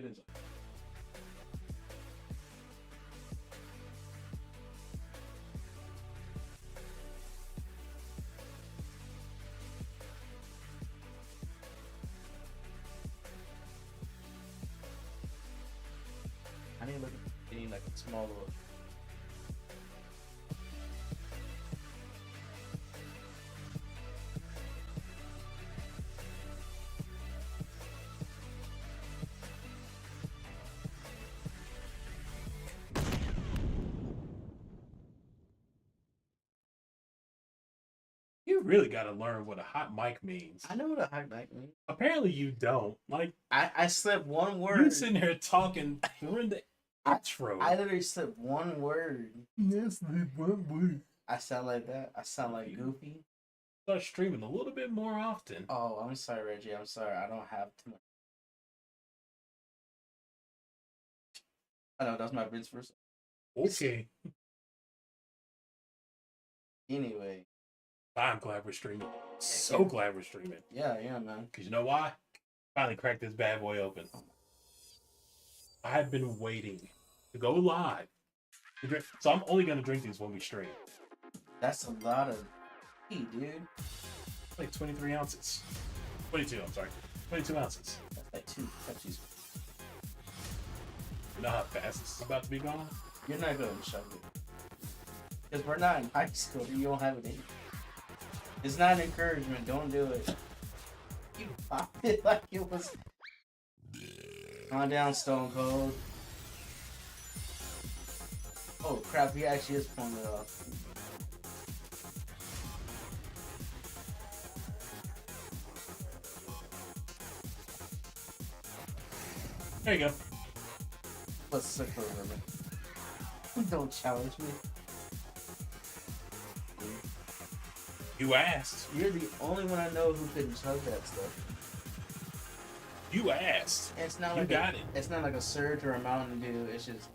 It is. I need to look at getting like a small little. You really got to learn what a hot mic means. I know what a hot mic means. Apparently, you don't. Like, I slipped one you word. sitting here talking during the intro. I literally slipped one word. Yes, the one word. I sound like that. I sound like Goofy. Start streaming a little bit more often. Oh, I'm sorry, Reggie. I'm sorry. I don't have too much. I know that's my Vince first. Okay. Anyway. I'm glad we're streaming. So glad we're streaming. Yeah, man. Because you know why? Finally cracked this bad boy open. I've been waiting to go live. So I'm only going to drink these when we stream. That's a lot of tea, dude. Like 23 ounces. 22, I'm sorry. 22 ounces. That's like 2 Pepsis. You know how fast this is about to be gone? You're not going to shove it. Because we're not in high school. You don't have it in you. It's not an encouragement. Don't do it. You popped it like it was. Calm down, Stone Cold. Oh crap, he actually is pulling it off. There you go. Let's sick for a minute. Don't challenge me. You asked. You're the only one I know who can chug that stuff. You asked. And it's not you like got it. It's not like a Surge or a Mountain Dew. It's just.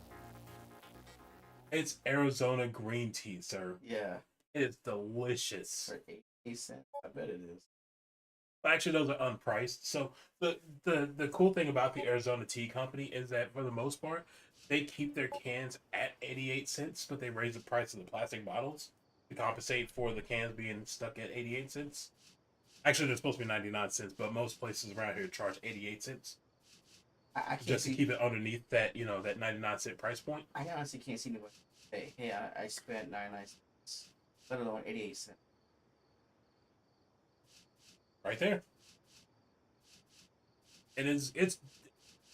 It's Arizona green tea, sir. Yeah. It's delicious. For 8 cents. I bet it is. Actually, those are unpriced. So the cool thing about the Arizona Tea Company is that for the most part, they keep their cans at 88 cents, but they raise the price of the plastic bottles to compensate for the cans being stuck at 88 cents. Actually, they're supposed to be 99 cents, but most places around here charge 88 cents. I can't just to keep it underneath that, that 99-cent price point. I honestly can't see anybody say, hey, I spent 99 cents, let alone 88 cents. Right there. It's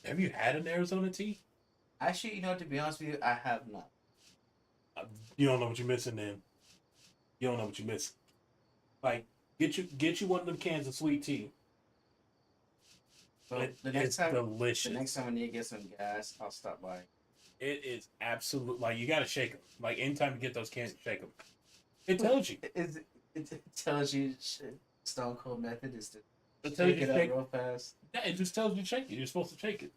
have you had an Arizona tea? Actually, to be honest with you, I have not. You don't know what you're missing then. You don't know what you're missing. Like, get you one of them cans of sweet tea. So the next time, delicious. The next time I need to get some gas, I'll stop by. It is absolute. Like, you gotta shake them. Like, anytime you get those cans, shake them. It tells you. It tells you Stone Cold method is to shake it up real fast. Yeah, it just tells you to shake it. You're supposed to shake it.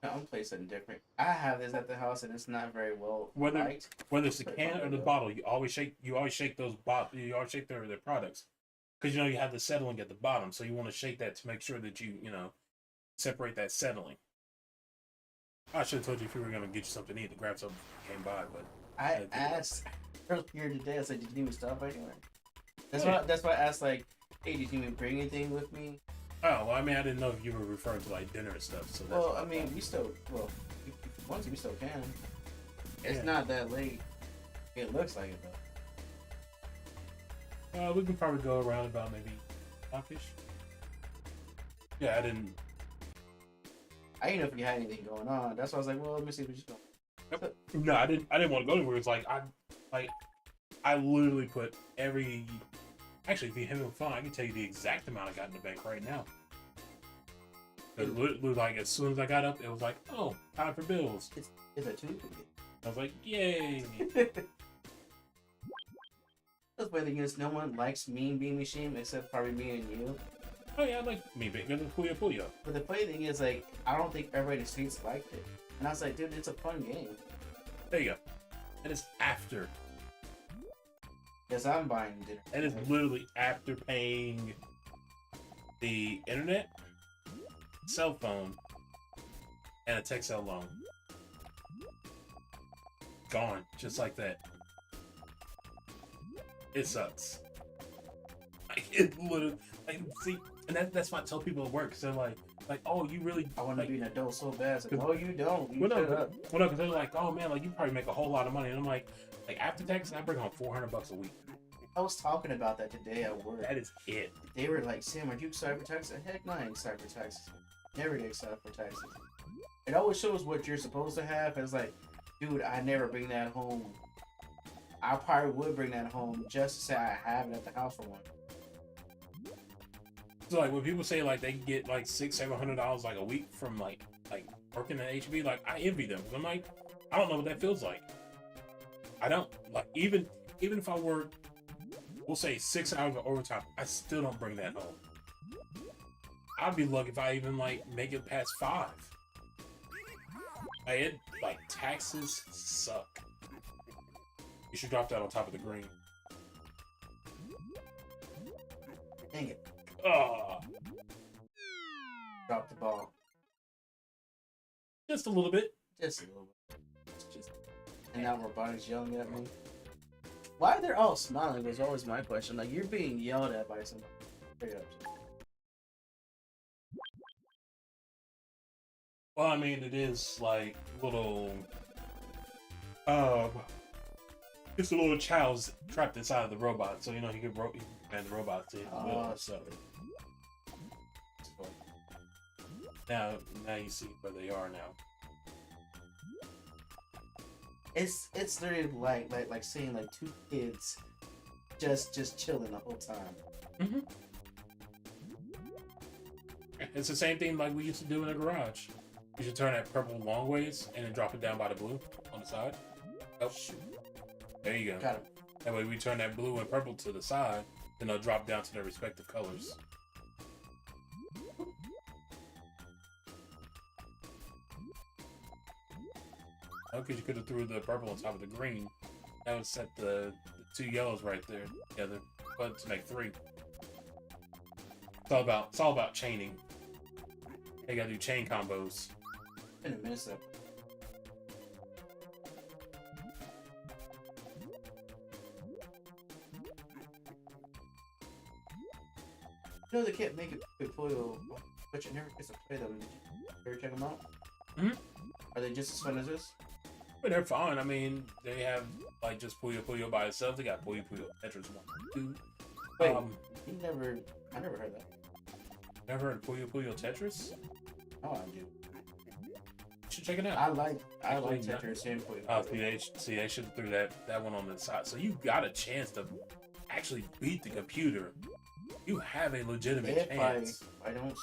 No, I'm playing something different. I have this at the house and it's not very well whether liked. Whether it's the can or the bottle, you always shake those bottles. You always shake their products because you have the settling at the bottom. So you want to shake that to make sure that you separate that settling. I should have told you if you were gonna get you something to eat to grab something came by, but I asked earlier today. I said, "Did you need me to stop anywhere?" That's why I asked, like, "Hey, did you even bring anything with me?" Oh, well, I mean, I didn't know if you were referring to like dinner and stuff. So that's I mean, we still if you want to, we still can. It's not that late. It looks like it though. We can probably go around about maybe 5-ish. Yeah, I didn't know if you had anything going on. That's why I was like, well, let me see what you're doing. No, I didn't want to go anywhere. It's like I literally put every. Actually, if you have a phone, I can tell you the exact amount I got in the bank right now. It was like as soon as I got up, it was like, oh, time for bills. It's a 2. I was like, yay. That's why the thing is, no one likes Mean Bean Machine except probably me and you. Oh yeah, I like Mean Bean. Puyo Puyo. But the funny thing is, like, I don't think everybody in the streets liked it. And I was like, dude, it's a fun game. There you go. And it's after. Yes, I'm buying dinner. And it's literally after paying the internet, cell phone, and a Texel loan. Gone, just like that. It sucks. Like, it literally, like, see, and that's why I tell people at work, because they're like, oh, you really, I want to like, be an adult so bad. It's like, no, you don't. You well, shut no, up. well, no, because they're like, oh man, like you probably make a whole lot of money, and I'm like after taxes, I bring home $400 a week. I was talking about that today at work. That is it. They were like, Sam, are you excited for taxes? Heck no, I ain't excited for taxes. Never get excited for taxes. It always shows what you're supposed to have. It's like, dude, I never bring that home. I probably would bring that home just to say I have it at the house for one. So like when people say like they can get like $600-700 like a week from like working at HB, like I envy them. I'm like, I don't know what that feels like. I don't like even if I work, we'll say 6 hours of overtime, I still don't bring that home. I'd be lucky if I even like make it past 5. Like taxes suck. You should drop that on top of the green. Dang it. Drop the ball. Just a little bit. Just a little bit. And now Robotics yelling at me. Why are they all smiling was always my question. Like, you're being yelled at by somebody. Straight up. Well, I mean, it is like little, it's a little child's trapped inside of the robot, so you know he can command the robot to hit the middle. So now you see where they are now. It's literally like seeing like two kids just chilling the whole time. Mm-hmm. It's the same thing like we used to do in the garage. You should turn that purple long ways and then drop it down by the blue on the side. Oh, there you go. Got him. That way we turn that blue and purple to the side, then they'll drop down to their respective colors. Oh, because you could have threw the purple on top of the green. That would set the 2 yellows right there together, but to make 3. It's all about chaining. You gotta do chain combos. In a minute, so. You know they can't make it Puyo, but you never get to play them. Did you ever check them out? Mm-hmm. Are they just as fun as this? But they're fine. I mean, they have like just Puyo Puyo by itself. They got Puyo Puyo Tetris 1, 2. Wait, I never heard that. Never heard Puyo Puyo Tetris? Oh, I do. You should check it out. I like Tetris and Puyo. Oh, see, they should have threw that one on the side. So you got a chance to actually beat the computer. You have a legitimate chance. I don't.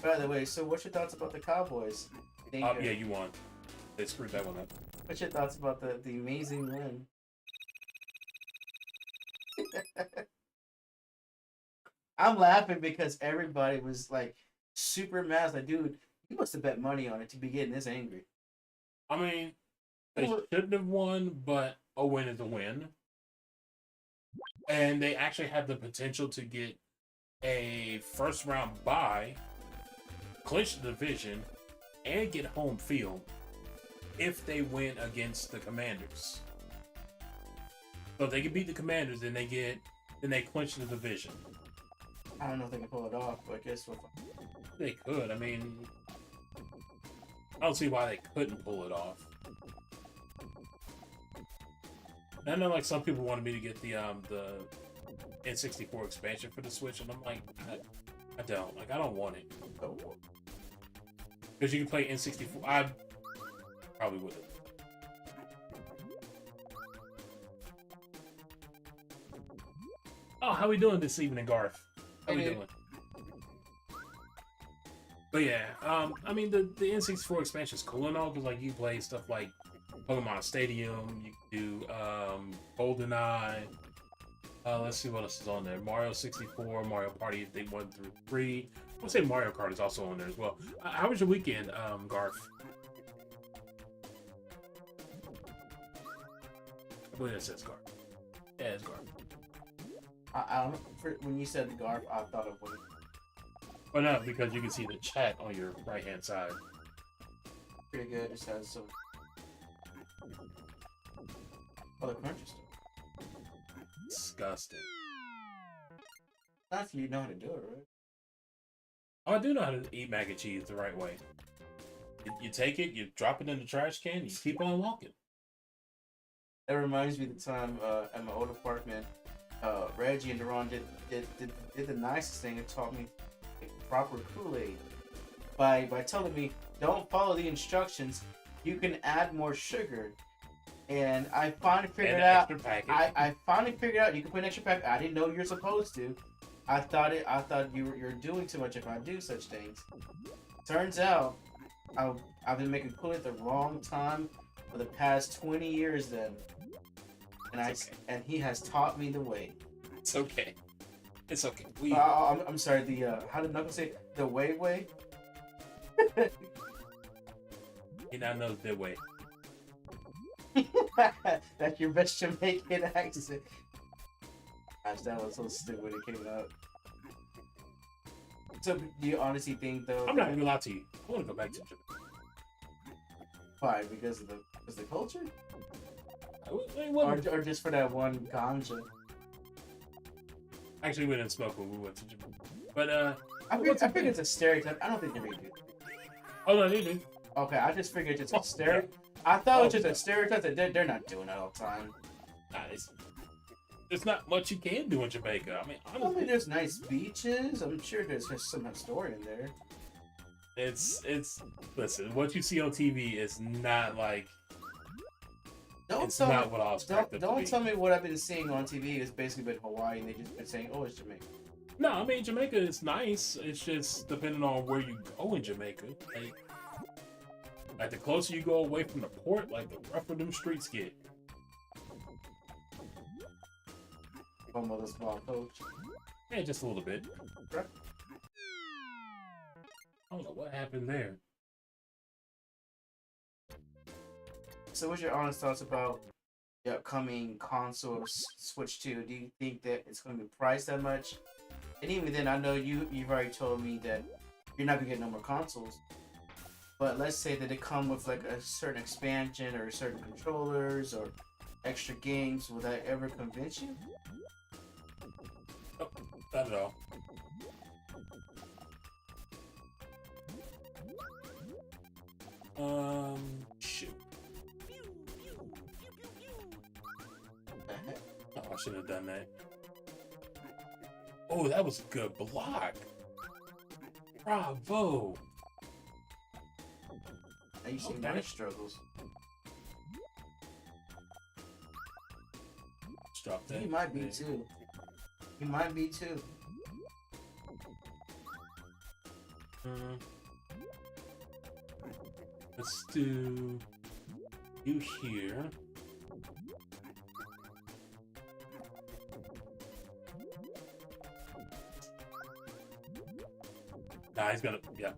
By the way, so what's your thoughts about the Cowboys? Yeah, you won. They screwed that one up. What's your thoughts about the amazing win? I'm laughing because everybody was like super mad. Like, dude, you must have bet money on it to be getting this angry. I mean, they shouldn't have won, but a win is a win. And they actually have the potential to get a first round bye, clinch the division, and get home field if they win against the Commanders. So if they can beat the Commanders, then they clinch the division. I don't know if they can pull it off, but I guess They could. I mean, I don't see why they couldn't pull it off. And I know, like, some people wanted me to get the N64 expansion for the Switch, and I'm like, I don't. Like, I don't want it. Because you can play N64. I probably would have. Oh, how we doing this evening, Garth? How we doing? But yeah, I mean, the N64 expansion is cool and all, because, like, you play stuff like Pokemon Stadium, you can do GoldenEye. Let's see what else is on there. Mario 64, Mario Party, I think 1 through 3. I would say Mario Kart is also on there as well. How was your weekend, Garth? I believe it says Garth. Yeah, it's Garth. I don't know. When you said Garth, I thought of Wayne. Well, no, because you can see the chat on your right hand side. Pretty good. Just has some. Oh, the crunch stuff. Disgusting. Not if you know how to do it, right? Oh, I do know how to eat mac and cheese the right way. You take it, you drop it in the trash can, you keep on walking. That reminds me of the time at my old apartment, Reggie and Deron did the nicest thing and taught me proper Kool-Aid by telling me don't follow the instructions. You can add more sugar, and I finally figured And out. extra packet. I finally figured out you can put an extra pack. I didn't know you're supposed to. I thought you're doing too much if I do such things. Turns out, I've been making Kool-Aid the wrong time for the past 20 years. Then, and It's okay. and he has taught me the way. It's okay. It's okay. We I'm sorry. The how did Knuckles say the way? he now knows the way. That's your best Jamaican accent. Gosh, that was so stupid when it came out. So, do you honestly think though? I'm not gonna lie to you. I want to go back to Japan. Why? Because of the culture, It wasn't- or just for that one ganja? Actually, we didn't smoke when we went to Japan. But I think it's a stereotype. I don't think they really do. oh no, they do. Okay, I just figured it's a Oh, stereotype. I thought it was just a stereotype that they're not doing that all the time. Nah, there's not much you can do in Jamaica. I mean, I mean, honestly, there's nice beaches. I'm sure there's just some historian there. it's listen. What you see on TV is not like Don't it's tell me. not what I expected. Don't tell me what I've been seeing on TV is basically been Hawaii, and they just been saying, "Oh, it's Jamaica." No, I mean Jamaica is nice. It's just depending on where you go in Jamaica. Like the closer you go away from the port, like the rougher them streets get. Home of the small coach. Yeah, just a little bit. Okay. I don't know what happened there. So, what's your honest thoughts about the upcoming console of Switch 2? Do you think that it's going to be priced that much? And even then, I know you've already told me that you're not going to get no more consoles. But let's say that they come with like a certain expansion or certain controllers or extra games. Will that ever convince you? Not at all. Shoot. Oh, I should have done that. Oh, that was a good block. Bravo. Now you see Okay. my struggles. Just drop that. He might be there. too. He might be too. Let's do you here. Nah, he's gonna, yeah.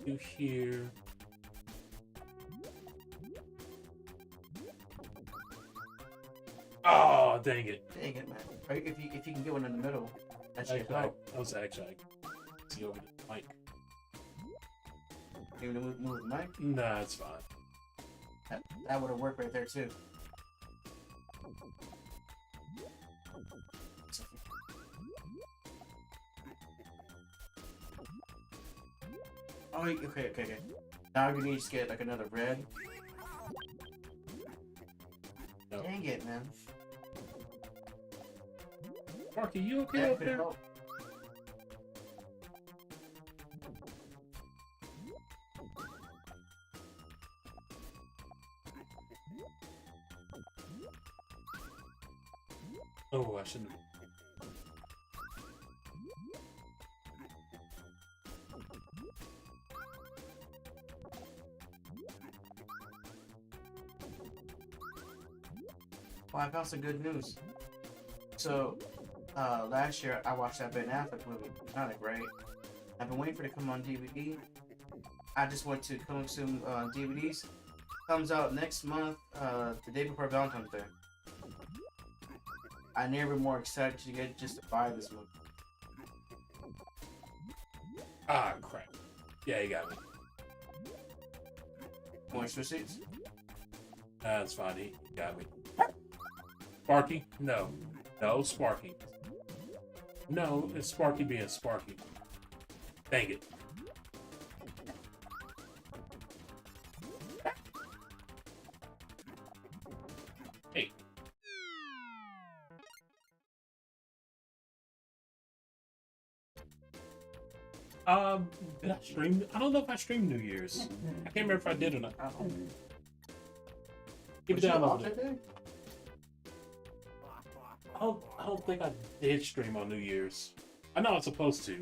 You here. Oh, dang it. Dang it, man. Or if you can get one in the middle, that should Actually, help. I was actually see over the mic. Even move the mic. Nah, it's fine. That would have worked right there too. Oh, okay. Now you need to get like another red. No. Dang it, man. Marky, you okay That up could there? help. Oh, I shouldn't. Well, I found some good news. So, last year I watched that Ben Affleck movie. Kind of great. I've been waiting for it to come on DVD. I just went to consume DVDs. Comes out next month, the day before Valentine's Day. I never more excited to get just to buy this movie. Ah, crap. Yeah, you got me. Want switch seats? That's fine. He got me. Sparky? No. No, Sparky. No, it's Sparky being Sparky. Dang it. Hey. Did I stream? I don't know if I streamed New Year's. I can't remember if I did or not. Keep it down a little bit. I don't think I did stream on New Year's. I know I was supposed to.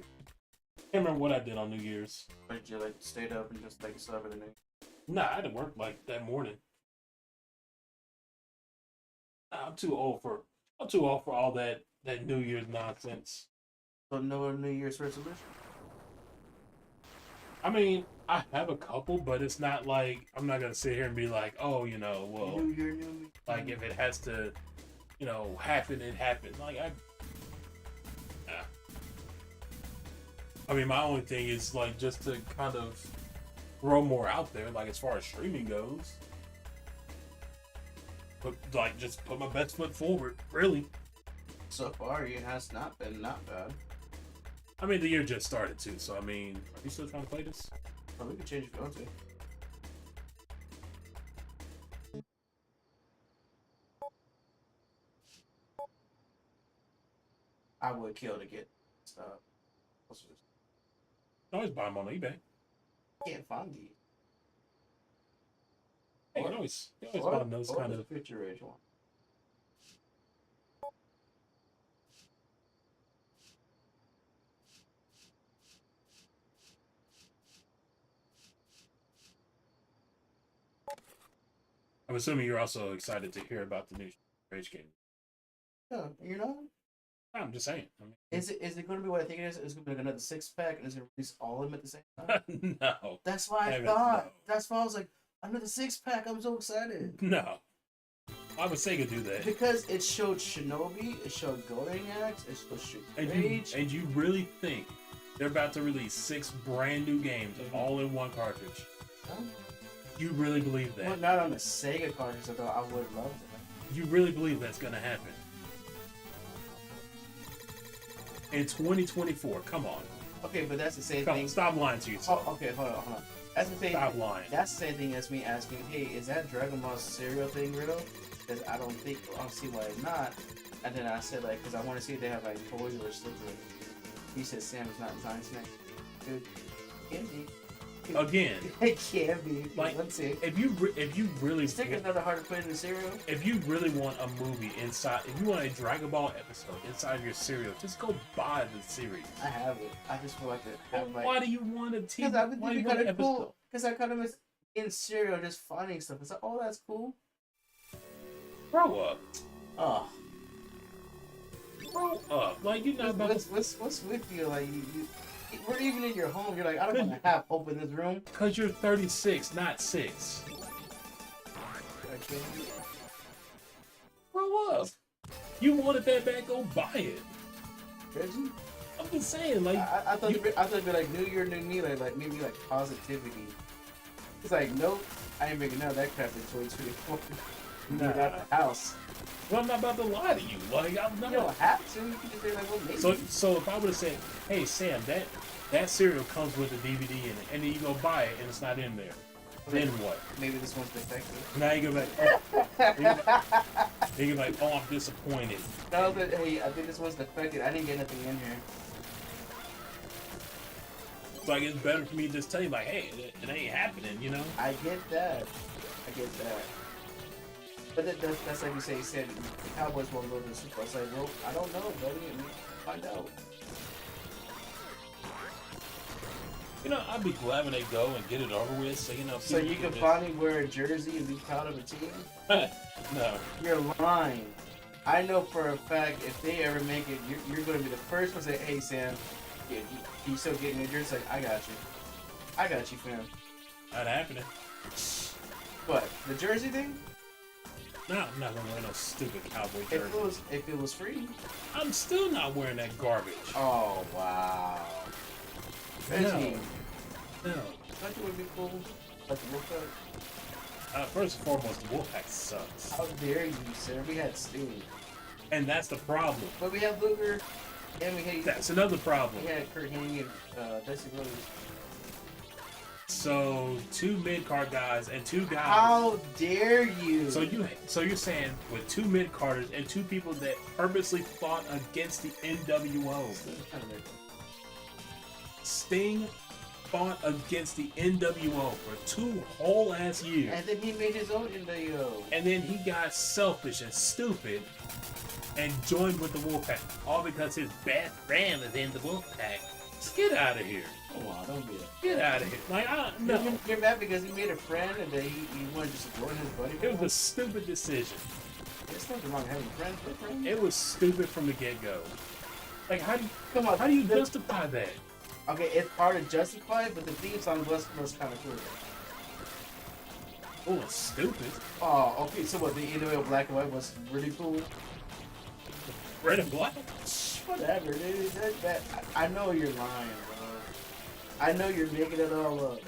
Can't remember what I did on New Year's. Or did you like stayed up and just like slept in the night? Nah, I had to work like that morning. Nah, I'm too old for all that New Year's nonsense. So no New Year's resolution? I mean, I have a couple, but it's not like I'm not gonna sit here and be like, oh, well, New Year, New Me. like if it has to, happen, it happens. Like nah. I mean, my only thing is like just to kind of throw more out there, like as far as streaming goes. But like, just put my best foot forward, really. So far, it has not been not bad. I mean, the year just started too, so I mean, are you still trying to play this? Oh, we can change if you want to. I would kill to get stuff. What's this? You always buy them on eBay. Can't find these. Hey, you always buy those kind of. Picture age one. I'm assuming you're also excited to hear about the new Rage game. Yeah, you know. I'm just saying. I mean, Is it going to be what I think it is? It's going to be like another 6-pack, and it's going to release all of them at the same time. no. That's why I Damn it, thought. no. That's why I was like, another 6-pack. I'm so excited. No. Why would Sega do that? Because it showed Shinobi, it showed Golden Axe, it showed Street Rage. And you really think they're about to release 6 brand new games all in one cartridge? Huh? You really believe that? Well, not on the Sega cartridge, although I would love that. You really believe that's gonna happen? In 2024, come on. Okay, but that's the same Come, thing. stop lying to yourself. Oh, okay, hold on. That's the thing. Stop lying. That's the same thing as me asking, hey, is that Dragon Ball cereal thing real? Because I don't see why it's not. And then I said, like, because I want to see if they have, like, toys or stuff. He said Sam is not design snack. Dude, it can be. Again, It can be. like, Let's see. if you really Stickers not hard to put in the cereal. if you really want a movie inside, if you want a Dragon Ball episode inside your cereal, just go buy the series. I have it. I just feel like to have, like... Why do you want a TV? Because I would Why do think you it want an kind of cool. episode? Because I kind of miss in cereal just finding stuff. It's like, oh, that's cool. Grow up. Oh. Grow up. Like, you're not about to... What's with you? Like, we're even in your home. You're like, I don't want to have hope in this room. Because you're 36, not 6. Okay. Grow up. You wanted that bad, go buy it. Reggie? I'm just saying, like... I thought it'd be like New Year, New Me, like maybe like positivity. It's like, nope, I ain't making none of that crap in 2024. Nah. You're at the house. Well, I'm not about to lie to you. Like, I'm not... You don't have to. You can just say like, well, maybe. So if I would have said, hey, Sam, that cereal comes with a DVD in it, and then you go buy it, and it's not in there. Then what? Maybe this one's defective. Now you go back, you go like, oh, I'm disappointed. No, but hey, I think this one's defective. I didn't get nothing in here. It's like, it's better for me to just tell you, like, hey, it ain't happening, you know? I get that. But that's like you say, you said the Cowboys won't go to the Super Bowl. It's like, well, I don't know, buddy. Find out. You know, I'd be glad when they go and get it over with, so, you know... So you can finally wear a jersey and be proud of a team? No. You're lying. I know for a fact if they ever make it, you're going to be the first one to say, "Hey Sam, you still getting injured?" It's like, I got you, fam. Not happening. But the jersey thing, No, I'm not gonna wear no stupid cowboy if jersey. it was free. I'm still not wearing that garbage. Oh wow. Reggie, No. don't you would be cool? Like the Wolfpack? First and foremost, the Wolfpack sucks. How dare you, sir? We had Stu, And that's the problem. but we had Luger, and That's another problem. we had Kurt Hennig and Dusty Rhodes. So, 2 mid-card guys and 2 guys. How dare you? So you're saying with 2 mid-carders and 2 people that purposely fought against the NWO. Sting fought against the NWO for 2 whole ass years. And then he made his own NWO. And then he got selfish and stupid and joined with the Wolfpack. All because his best friend is in the Wolfpack. Just get out of here. Oh wow, don't be that. Get out of here. Like, no. You're mad because he made a friend and then he wanted to support his buddy. It was a stupid decision. There's nothing wrong with having friends with friends. It was stupid from the get-go. Like, how do you, Come on, how do you justify that? Okay, it's hard to justify, but the theme song was kind of cool. Oh, it's stupid. Oh, okay, so what, the NWO Black and White was really cool? Red and black? Whatever, dude. I know you're lying, bro. I know you're making it all up.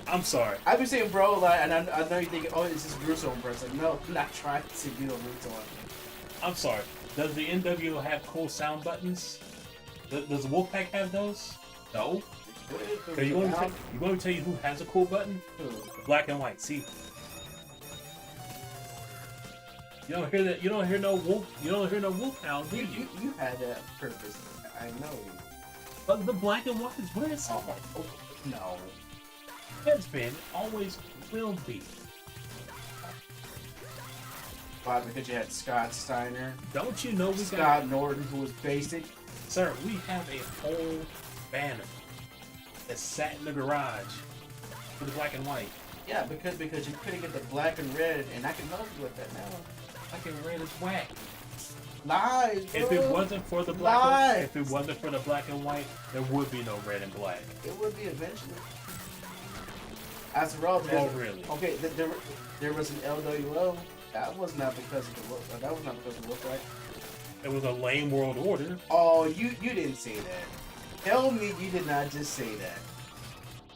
I'm sorry. I've been saying bro a lot, and I know you're thinking, oh, it's just Russo impressive. No, I'm not trying to be a Russo. I'm sorry. Does the NWO have cool sound buttons? Does the Wolfpack have those? No. Okay, you want me to tell you who has a cool button? Black and white. See, you don't hear that. You don't hear no wolf. You don't hear no wolfhound, do you? You had that purpose. I know. But the black and white is where it's at. Oh, no. Has been, always will be. Why? Because you had Scott Steiner, Don't you know we got, Scott Norton, who was basic. sir? We have a whole banner that sat in the garage for the black and white. Yeah, because you couldn't get the black and red, and I can help you with that now. Black and red is whack. Lies, bro. If it wasn't for the black, Lies. if it wasn't for the black and white, there would be no red and black. It would be eventually. After all, Oh, really? Okay, there was an LWO. That was not because of the look. That was not because of the look, right? It was a lame world order. Oh, you didn't say that. Tell me you did not just say that.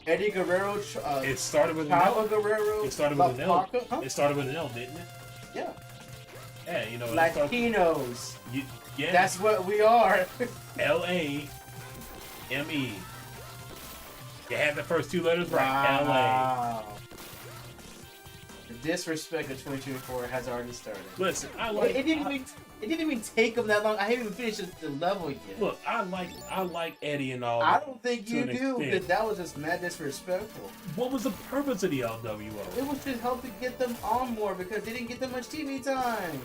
Eddie Guerrero, It started with an Papa L. Guerrero, It started with an L. Paca, huh? It started with an L, didn't it? Yeah. Yeah, you know. it started- Latinos. Yeah. That's what we are. LAME. You had the first 2 letters right. LA. Wow. The disrespect of 2024 has already started. Listen, It didn't even take them that long. I haven't even finished the level yet. Look, I like Eddie and all. I don't think to you an do, extent. because that was just mad disrespectful. What was the purpose of the LWO? It was to help to get them on more because they didn't get that much TV time.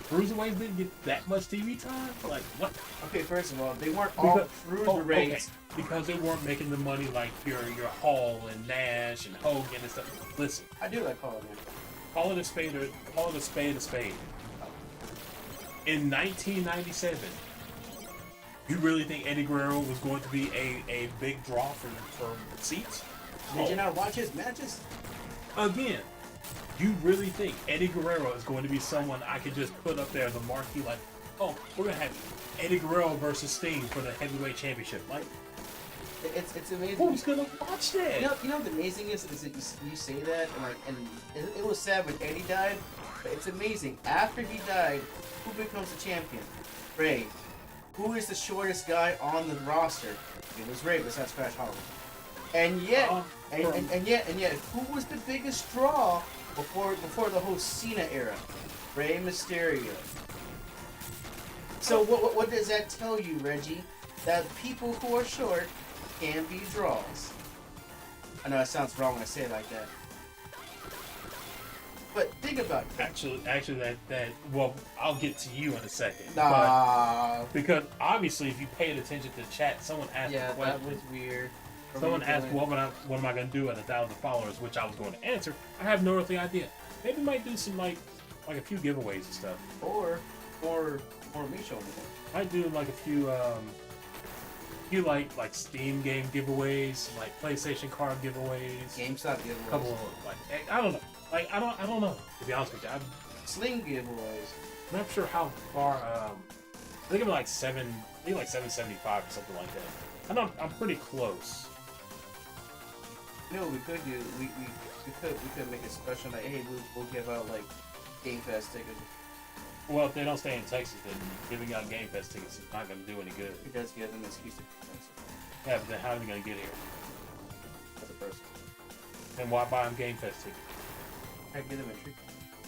Cruiserweights didn't get that much TV time? Like, what? Okay, first of all, they weren't all cruiserweights. Okay. Because they weren't making the money like your Hall and Nash and Hogan and stuff. Listen, I do like calling it. call it a spade a spade. In 1997, you really think Eddie Guerrero was going to be a big draw for seats? Did you not watch his matches? Again, you really think Eddie Guerrero is going to be someone I could just put up there as a marquee, like, oh, we're gonna have Eddie Guerrero versus Sting for the heavyweight championship? Like, It's amazing. who's gonna watch that? You know what the amazing is that you say that and it was sad when Eddie died, but it's amazing. After he died, who becomes the champion? Ray. Who is the shortest guy on the roster? It was Ray, besides Crash Hollow. And yet, and yet, who was the biggest draw before the whole Cena era? Rey Mysterio. So what does that tell you, Reggie? That people who are short can be draws. I know it sounds wrong when I say it like that. But think about it. Actually, well, I'll get to you in a second. Nah. But because obviously, if you paid attention to the chat, someone asked Yeah, a question. that was weird. Someone asked, what am I going to do at 1,000 followers, which I was going to answer. I have no earthly idea. Maybe might do some like like a few giveaways and stuff. Or more me showing it. I do like a few like Steam game giveaways, like PlayStation card giveaways, GameStop a giveaways. couple of like I don't know, like I don't know to be honest with you. I'm Sling giveaways. not sure how far. I think I'm like I think like 775 or something like that. I know I'm pretty close. You know what we could do? We could make a special like, hey, we'll give out like Game Pass tickets. Well, if they don't stay in Texas, then giving out Game Pass tickets is not going to do any good. It does give them an excuse to come Yeah, but then how are they going to get here? as a person. And why buy them Game Pass tickets? I give them a treat.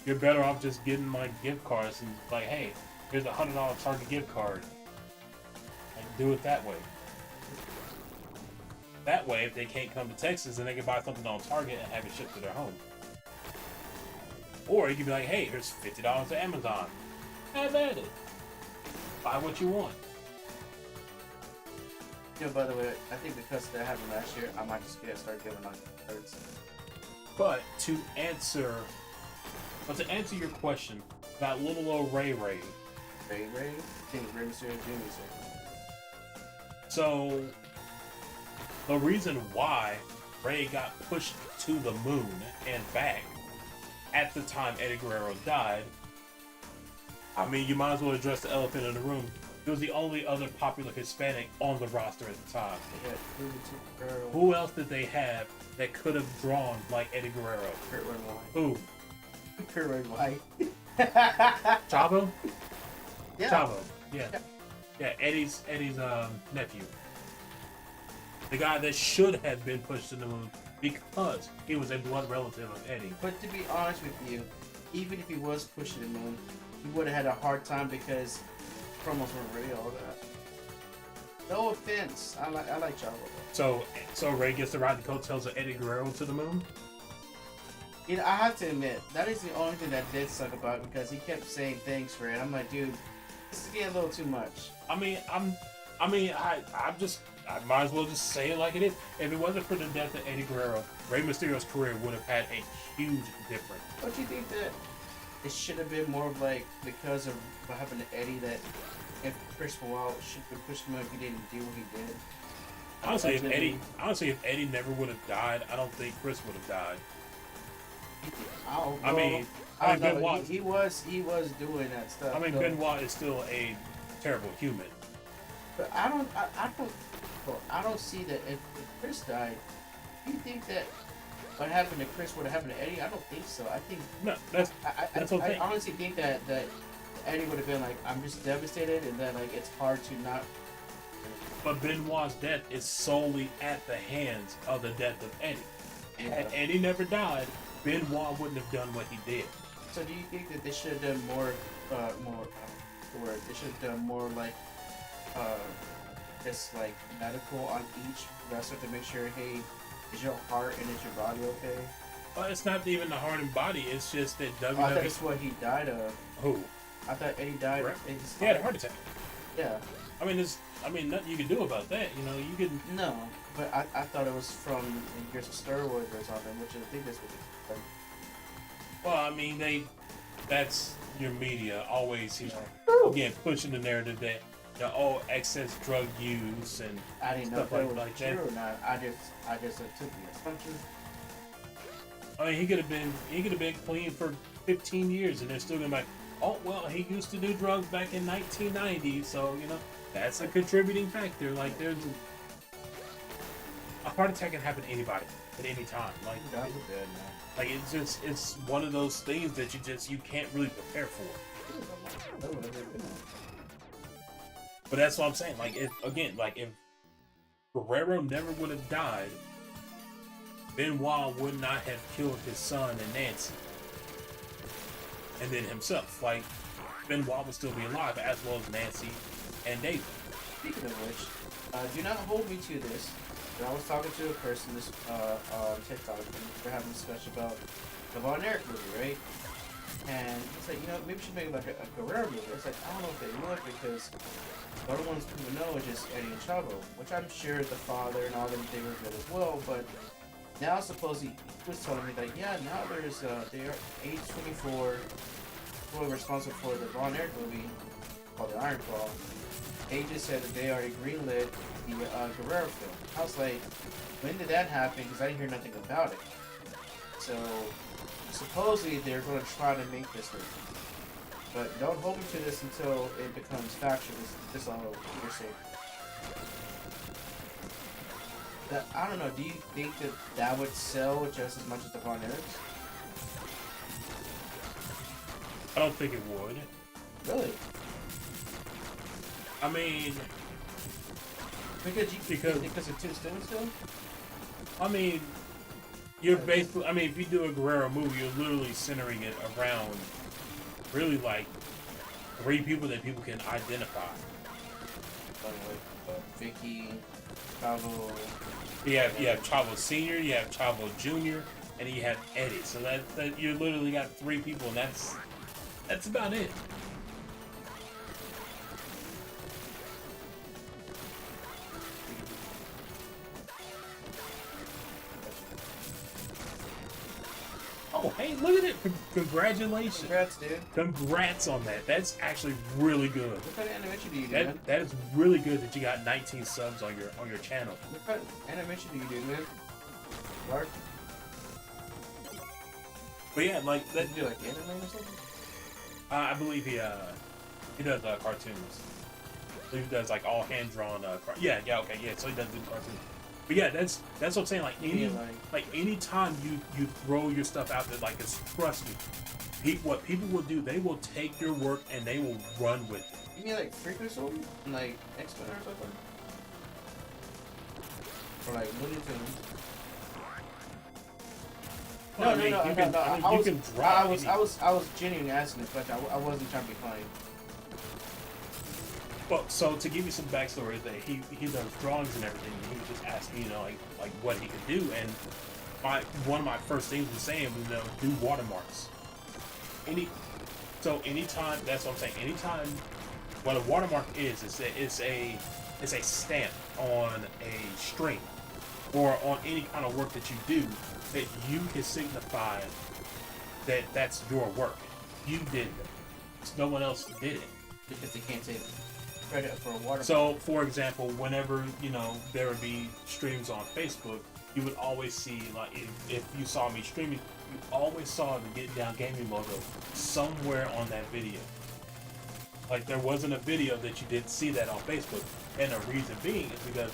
You're better off just getting like gift cards and like, hey, here's a $100 Target gift card. And do it that way. That way, if they can't come to Texas, then they can buy something on Target and have it shipped to their home. Or you can be like, hey, here's $50 to Amazon. Have at it. Buy what you want. You know, by the way, I think because that happened last year, I might just start giving like thirds. But to answer your question about little old Ray Ray, Ray, I think it's Ray Mysterio Jr. so the reason why Ray got pushed to the moon and back at the time Eddie Guerrero died, I mean, you might as well address the elephant in the room. He was the only other popular Hispanic on the roster at the time. They had Ruben Guerrero, Who else did they have that could have drawn like Eddie Guerrero? Kurt Red White. Who? Kurt Red White. Chavo? Yeah. Chavo. Yeah. Yeah, Eddie's nephew. The guy that should have been pushed to the moon because he was a blood relative of Eddie. But to be honest with you, even if he was pushing the moon, he would have had a hard time because promos weren't real. No offense, I like Chavo. So Ray gets to ride the coattails of Eddie Guerrero to the moon? You know, I have to admit, that is the only thing that did suck about it because he kept saying thanks for it. I'm like, dude, this is getting a little too much. I might as well just say it like it is. If it wasn't for the death of Eddie Guerrero, Rey Mysterio's career would have had a huge difference. Don't you think that it should have been more of like because of what happened to Eddie that if Chris Benoit should have been pushing him if he didn't do what he did? Honestly, if Eddie never would have died, I don't think Chris would have died. I mean, Benoit. he was doing that stuff. I mean, so- Benoit is still a terrible human. But I don't see that if Chris died. Do you think that what happened to Chris would have happened to Eddie? I don't think so. I think No, that's what I'm I saying. honestly think that Eddie would have been like, I'm just devastated, and then like it's hard to not. But Benoit's death is solely at the hands of the death of Eddie. Had Eddie never died, Benoit wouldn't have done what he did. So do you think that they should have done more they should have done more like just like medical on each wrestler to make sure, hey, is your heart and is your body okay? Well, it's not even the heart and body. It's just that I thought WWE. that's what he died of. Who? I thought Eddie died. Right. In his He had a heart. heart attack. Yeah. Nothing you can do about that. You know, you can. No, but I thought it was from years of steroids or something, which I think that's what they. Well, I mean, that's your media always, again, pushing the narrative that, excess drug use and I didn't know if stuff that was like true that. or not. I just took the assumption. I mean, he could have been clean for 15 years, and they're still gonna be like, oh well, he used to do drugs back in 1990, so that's a contributing factor. Like, there's a heart attack can happen to anybody at any time. Like, God forbid, man. like it's one of those things that you can't really prepare for. But that's what I'm saying. Like, if Guerrero never would have died, Benoit would not have killed his son and Nancy, and then himself. Like, Benoit would still be alive, as well as Nancy and David. Speaking of which, do not hold me to this. But I was talking to a person this on TikTok, and we're having a discussion about the Von Erich movie, right? And he's like, maybe we should make like a Guerrero movie. It's like, I don't know if they would because the other ones people know is just Eddie and Chavo, which I'm sure the father and all them they were good as well. But now supposedly he was telling me that now they are age 24, people responsible for the Von Erich movie called The Iron Claw, they just said that they already greenlit the Guerrero film. I was like, when did that happen? Because I didn't hear nothing about it. So supposedly they're going to try to make this movie. But don't hold me to this until it becomes factual. This all hearsay. I don't know. Do you think that would sell just as much as the Von Erichs? I don't think it would. Really? I mean, because of Tim Stone still? I mean, you're basically. I mean, if you do a Guerrero movie, you're literally centering it around really like 3 people that people can identify. Vicky, Chavo. You have Chavo Senior, you have Chavo Junior, and then you have Eddie. So that you literally got 3 people, and that's about it. Oh, hey, look at it! Congratulations! Congrats, dude. Congrats on that. That's actually really good. What kind of animation do you do, man? That is really good that you got 19 subs on your channel. What kind of animation do you do, man? Mark? But yeah, like that. Do you do like anime or something? I believe he does cartoons. So he does like all hand drawn. Yeah, okay, yeah. So he does do cartoons. But yeah, that's what I'm saying. Like anytime you throw your stuff out there, like trust me, what people will do, they will take your work and they will run with it. You mean like Freaker Sword? Like X-Men or something? Or like Looney Tunes? Well, I mean, I was genuinely asking the question. I wasn't trying to be funny. Well, so to give you some backstory, that he does drawings and everything. And he was just asking, like what he could do, and one of my first things was saying, do watermarks. Anytime, that's what I'm saying. Anytime, what a watermark is it's a stamp on a string or on any kind of work that you do that you can signify that that's your work. You did it. No one else did it. Because they can't take credit for a watermark. So, for example, whenever there would be streams on Facebook, you would always see, like, if you saw me streaming, you always saw the Get Down Gaming logo somewhere on that video. Like, there wasn't a video that you didn't see that on Facebook, and the reason being is because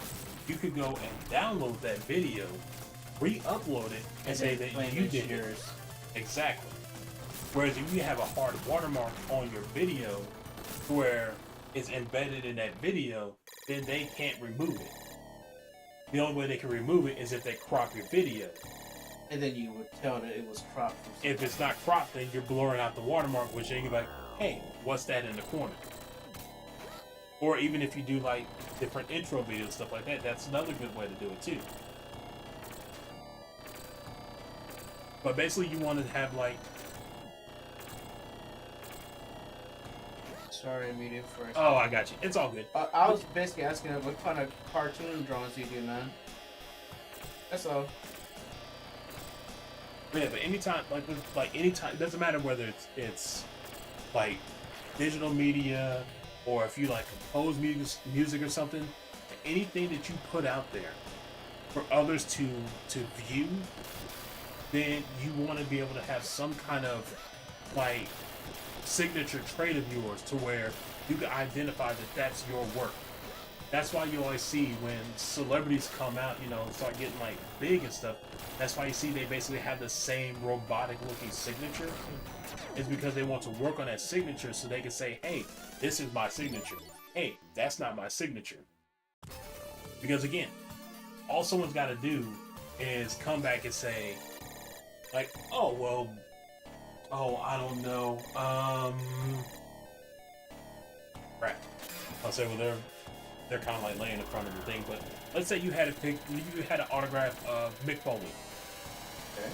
you could go and download that video, re-upload it, and say that you did yours. Exactly. Whereas if you have a hard watermark on your video where it's embedded in that video, then they can't remove it. The only way they can remove it is if they crop your video. And then you would tell that it was cropped. If it's not cropped, then you're blurring out the watermark, which then you're like, hey, what's that in the corner? Or even if you do like different intro videos, stuff like that, that's another good way to do it too. But basically you want to have like... Sorry, I muted for a second. Oh, I got you. It's all good. I was basically asking what kind of cartoon drawings do you do, man? That's all. Yeah, but anytime, anytime, it doesn't matter whether it's like digital media or if you like compose music or something, anything that you put out there for others to view, then you want to be able to have some kind of like signature trait of yours to where you can identify that that's your work. That's why you always see when celebrities come out, start getting like big and stuff. That's why you see they basically have the same robotic looking signature. It's because they want to work on that signature so they can say, hey, this is my signature. Hey, that's not my signature. Because again, all someone's got to do is come back and say, like, oh, I don't know. Crap. I'll say, well, they're kind of like laying in front of the thing, but let's say you had an autograph of Mick Foley. Okay.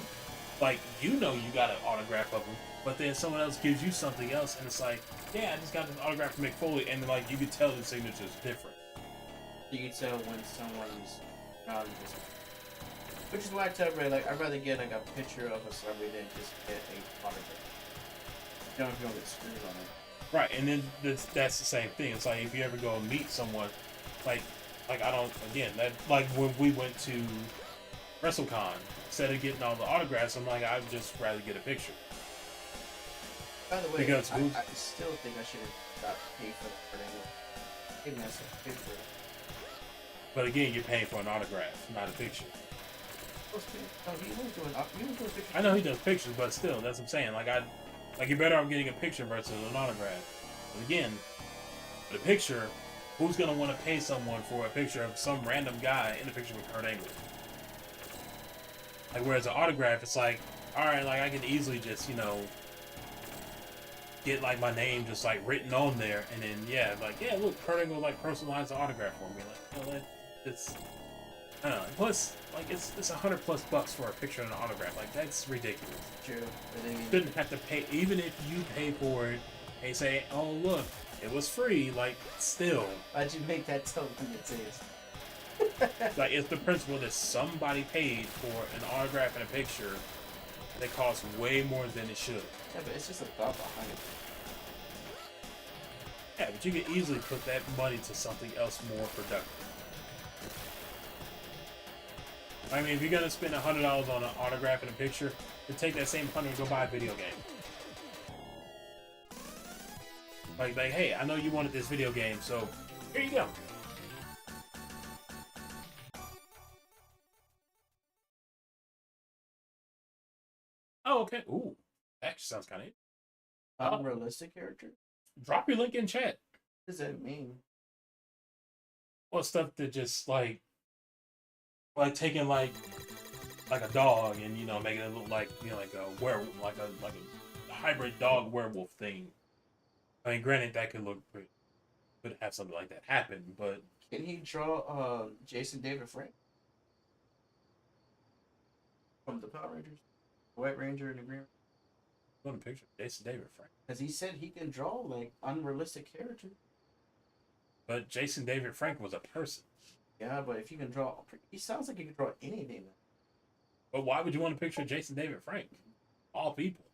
Like, you got an autograph of him, but then someone else gives you something else, and it's like, yeah, I just got an autograph from Mick Foley, and like you could tell the signature is different. You can tell when someone's which is why I tell everybody, like, I'd rather get like a picture of a celebrity than just get a autograph. don't if you don't get screwed on it. Right, and then that's the same thing. It's like if you ever go and meet someone, like I don't again that like when we went to WrestleCon, instead of getting all the autographs, I'm like I'd just rather get a picture. By the way, Because I still think I should have got paid for the Kurt Angle. Give me a picture. But again, you're paying for an autograph, not a picture. No, he was doing pictures. I know he does pictures, but still, that's what I'm saying. Like you're better off getting a picture versus an autograph. But again, the picture, who's gonna want to pay someone for a picture of some random guy in a picture with Kurt Angle? Like whereas an autograph, it's like, all right, like I can easily just get like my name just like written on there, and then look, Kurt Angle like personalized the autograph for me. Like, it's I don't know. Plus, like it's $100+ for a picture and an autograph. Like that's ridiculous. True. But You shouldn't have to pay, even if you pay for it. They say, "Oh look, it was free." Like still, why'd you make that so limited? like it's the principle that somebody paid for an autograph and a picture that costs way more than it should. Yeah, but it's just a thought behind it. Yeah, but you could easily put that money to something else more productive. I mean, if you're gonna spend $100 on an autograph and a picture, then take that same $100 and go buy a video game. Like, hey, I know you wanted this video game, so here you go. Oh, okay. Ooh, that actually sounds kind of. Unrealistic character? Drop your link in chat. What does that mean? Well, stuff that just like taking like a dog and making it look like like a werewolf, like a hybrid dog werewolf thing. I mean, granted, that could have something like that happen, but can he draw Jason David Frank from the Power Rangers, the White Ranger and the Green? What a picture, Jason David Frank. Because he said he can draw like unrealistic characters. But Jason David Frank was a person. Yeah, but if you can draw, he sounds like he can draw anything. But why would you want to picture Jason David Frank? All people.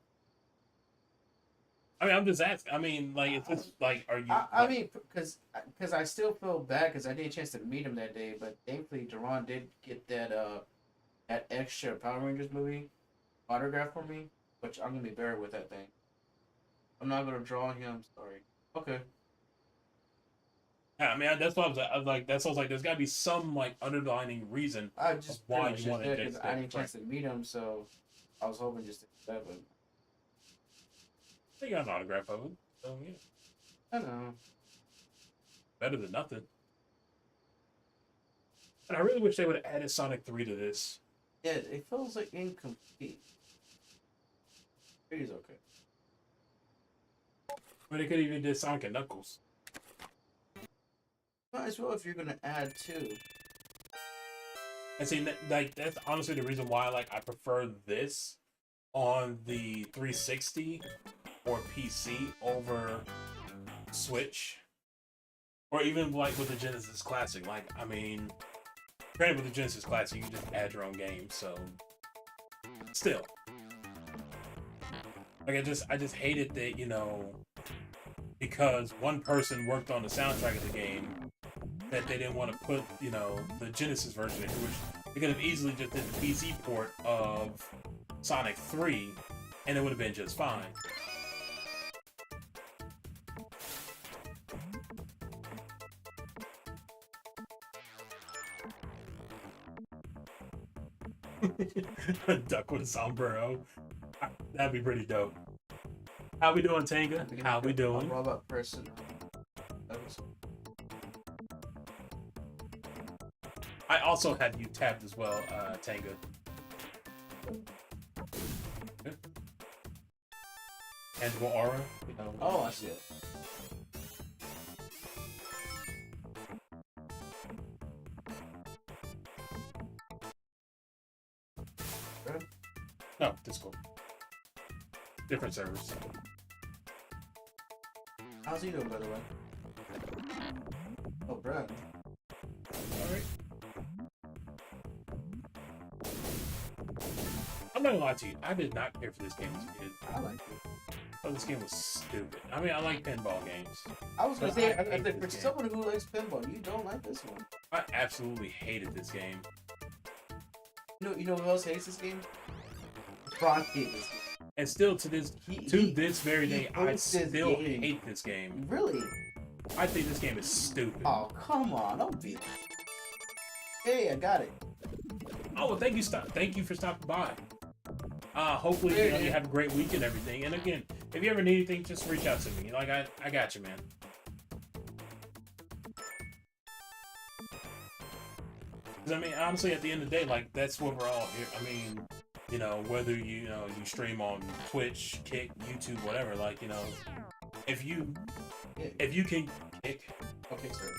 I mean, I'm just asking. I mean, like, it's just like, are you? I mean, because I still feel bad because I didn't get a chance to meet him that day, but thankfully Deron did get that extra Power Rangers movie autograph for me, which I'm gonna be buried with that thing. I'm not gonna draw him. Sorry. Okay. Yeah, I mean, that's what I was like. That's what I was like. There's got to be some like underlining reason I just why you want it to. because I didn't get a chance to meet him, so I was hoping just to do that, but They got an autograph of him, so yeah, I don't know. better than nothing. And I really wish they would have added Sonic 3 to this. Yeah, it feels like incomplete. It is okay. But they could even did Sonic and Knuckles. Might as well if you're gonna add two. And see, like that's honestly the reason why I prefer this on the 360 or PC over Switch, or even like with the Genesis Classic. Like, I mean, granted with the Genesis Classic, you can just add your own game. So, still, like I just hated that because one person worked on the soundtrack of the game, that they didn't want to put the Genesis version in, which they could have easily just did the PC port of Sonic 3, and it would have been just fine. A duck with a sombrero. That'd be pretty dope. How we doing, Tanga? How we doing? A robot person. I also had you tapped as well, Tanga. Okay. Tangible aura. Oh, I see it. No, Discord. Different servers. How's he doing, by the way? Oh, Brad. Alright. I'm I'm not gonna lie to you. I did not care for this game as a kid. I like it. Oh, this game was stupid. I mean, I like pinball games. I was gonna But say, I hate for this game. someone who likes pinball, you don't like this one. I absolutely hated this game. You know who else hates this game? Ron hates this game. And still to this this very he day, I hates this still game. hate this game. Really? I think this game is stupid. Oh, come on, don't be. Hey, I got it. Oh, well, thank you for stopping by. Hopefully, you have a great week and everything. And again, if you ever need anything, just reach out to me. Like, I got you, man. 'Cause, I mean, honestly, at the end of the day, like, that's what we're all here. I mean, you know, whether you stream on Twitch, Kick, YouTube, whatever, like, you know, if you can Kick, Okay, sir.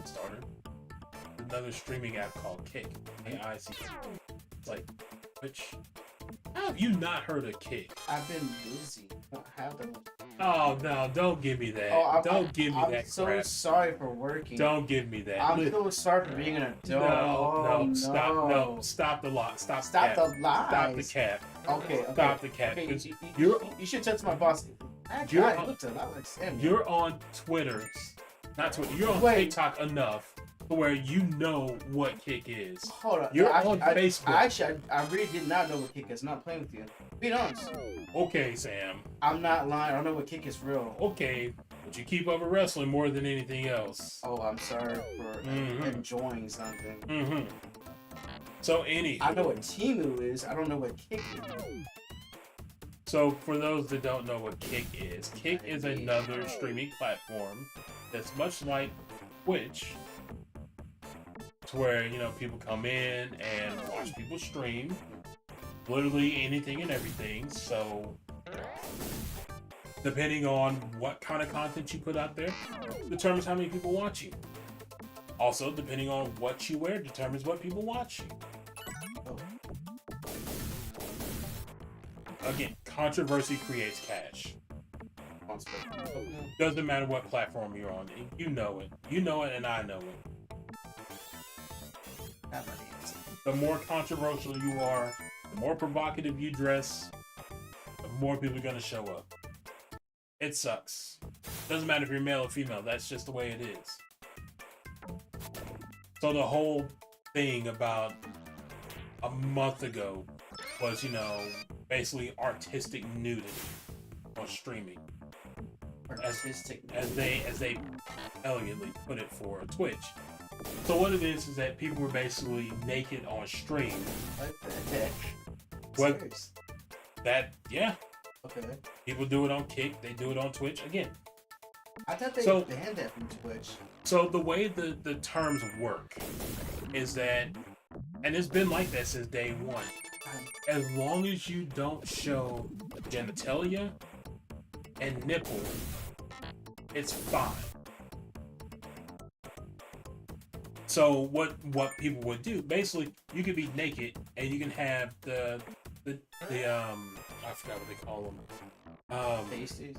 starter, another streaming app called Kick, AIC. It's like Twitch. How have you not heard of Kick? I've been busy. I don't have them. Oh no! Don't give me that. Don't give me I'm that so crap. sorry for working. Don't give me that. I'm so sorry for being an adult. No, Oh, stop! No, stop the lot. Stop Stop the the cap. Stop the lies. cap. Okay. Stop the cap. Okay, 'Cause you should tell to my boss. You're I on- looked at Alex. You're on Twitter, not Twitter. You're on Wait. TikTok enough to where you know what Kick is. Hold on. You're I, on I, Facebook. I really did not know what Kick is. Not playing with you. Being honest, Okay, Sam. I'm not lying. I don't know what Kick is real. Okay, but you keep up with wrestling more than anything else. Oh, I'm sorry for Mhm. enjoying something. Mm-hmm. So anywho, I know what Timu is. I don't know what Kick is. So for those that don't know what Kick is another streaming platform that's much like Twitch. It's where, you know, people come in and watch people stream. Literally anything and everything. So depending on what kind of content you put out there, determines how many people watch you. Also, depending on what you wear, determines what people watch you. Oh. Again, controversy creates cash. On Spectrum. Doesn't matter what platform you're on. You know it. You know it and I know it. Not my names. The more controversial you are, the more provocative you dress, the more people are going to show up. It sucks. Doesn't matter if you're male or female. That's just the way it is. So the whole thing about a month ago was, you know, basically artistic nudity on streaming, Artistic. as they elegantly put it for Twitch. So what it is that people were basically naked on stream. What the heck? What? Serious? That, yeah, Okay. people do it on Kick, they do it on Twitch. Again, I thought they So- banned that from Twitch. so the way the terms work is that, and it's been like that since day one, as long as you don't show genitalia and nipple, it's fine. So what people would do, basically, you could be naked and you can have the I forgot what they call them. Pasties.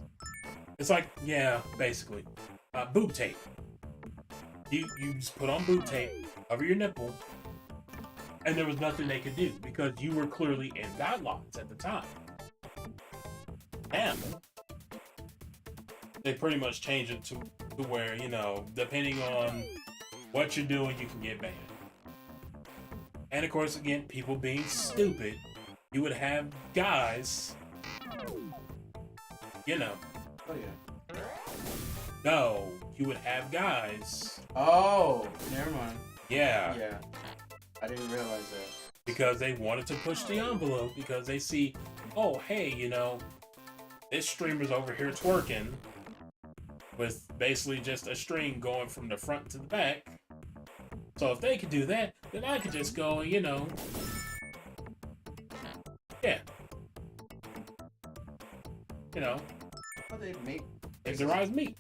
It's like, yeah, basically, boob tape. You just put on boob tape over your nipple, and there was nothing they could do because you were clearly in guidelines at the time. And they pretty much changed it to where, you know, depending on what you're doing, you can get banned. And of course, again, people being stupid, you would have guys, you know, Oh yeah. no, you would have guys, Oh, never mind. yeah, Yeah. I didn't realize that. because they wanted to push the envelope because they see, oh, hey, you know, this streamer's over here twerking with basically just a string going from the front to the back. So if they could do that, then I could just go, you know, yeah, you know, Well, they make. exorcise meat.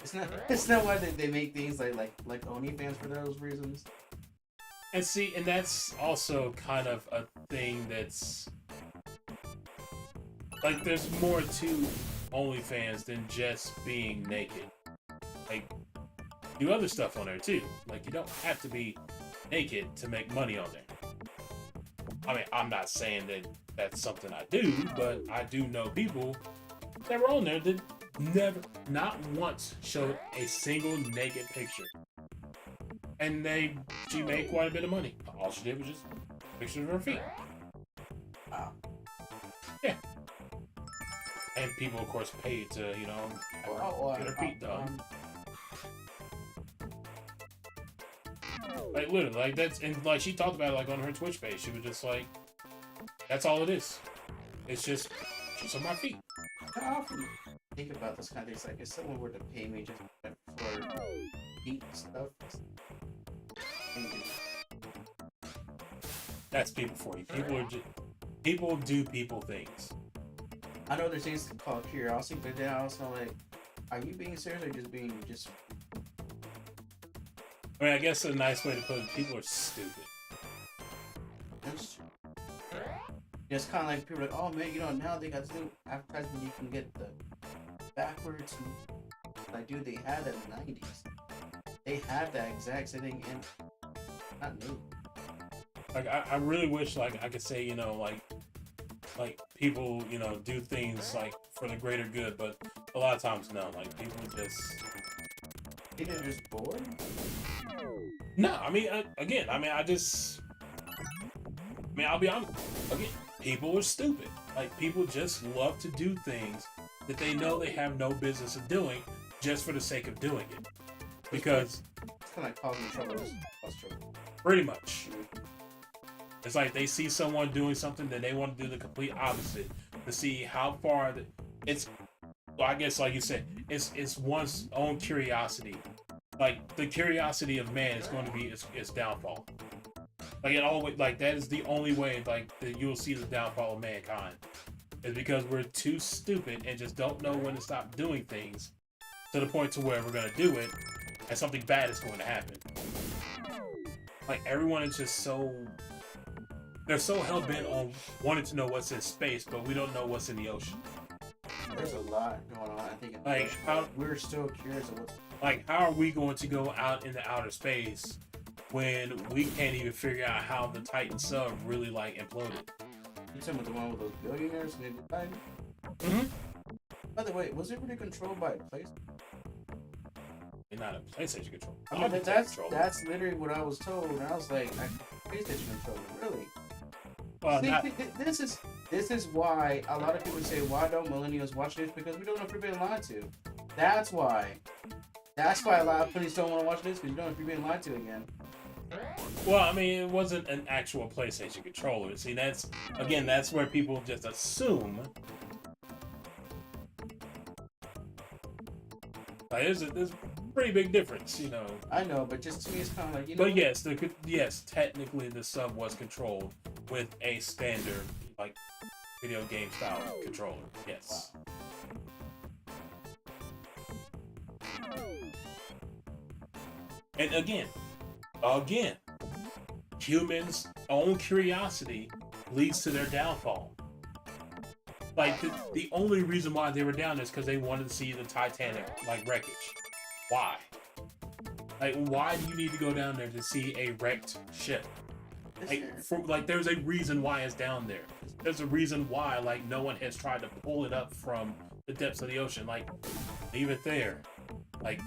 It's not. It's not why they make things like OnlyFans for those reasons. And see, and that's also kind of a thing that's like there's more to OnlyFans than just being naked. Like, do other stuff on there too. Like, you don't have to be naked to make money on there. I mean, I'm not saying that that's something I do, but I do know people that were on there that never, not once, showed a single naked picture. And she made quite a bit of money. All she did was just pictures of her feet. Wow. Yeah. And people, of course, paid to, have her, get her feet done. Like, literally, like, that's, and like, she talked about it, like, on her Twitch page. She was just like, that's all it is. It's just on my feet. I often think about this kind of things. Like, if someone were to pay me just for feet stuff, that's people for you. People do people things. I know there's things called curiosity, but then I also like, are you being serious or just I mean, I guess a nice way to put it, people are stupid. That's true. It's kind of like people are like, oh man, now they got this new advertisement you can get the backwards. Like, dude, they had that in the 90s. They had that exact same thing and not new. Like, I really wish, like, I could say, like people, do things like for the greater good, but a lot of times no. Like, people just. They're just bored. No, I mean, I'll be honest. Again, people are stupid. Like, people just love to do things that they know they have no business of doing just for the sake of doing it. Because it's kind of like causing trouble. Pretty much. It's like they see someone doing something, then they want to do the complete opposite to see how far I guess, like you said, it's one's own curiosity. Like, the curiosity of man is going to be its downfall. Like, it always, like, that is the only way, like, that you'll see the downfall of mankind. Is because we're too stupid and just don't know when to stop doing things to the point to where we're going to do it and something bad is going to happen. Like, everyone is just they're so hell-bent on wanting to know what's in space, but we don't know what's in the ocean. There's a lot going on. I think we're still curious of what's. Like, how are we going to go out into outer space when we can't even figure out how the Titan sub really, like, imploded? You talking about the one with those billionaires and they died? Mm-hmm. By the way, was it really controlled by a place? It's not a PlayStation controller. I mean, that's literally what I was told, and I was like, PlayStation controller, really? Well, See, this is why a lot of people say, why don't millennials watch this? Because we don't know if we're being lied to. That's why. That's why a lot of police don't want to watch this, because you don't know if you're being lied to again. Well, I mean, it wasn't an actual PlayStation controller. See, that's where people just assume. Like, there's a pretty big difference, I know, but just to me, it's kind of like, But yes, technically the sub was controlled with a standard, like, video game style controller. Yes. Wow. And again, humans' own curiosity leads to their downfall. Like, the only reason why they were down is because they wanted to see the Titanic, like, wreckage. Why? Like, why do you need to go down there to see a wrecked ship? Like, there's a reason why it's down there. There's a reason why, like, no one has tried to pull it up from the depths of the ocean. Like, leave it there. Like,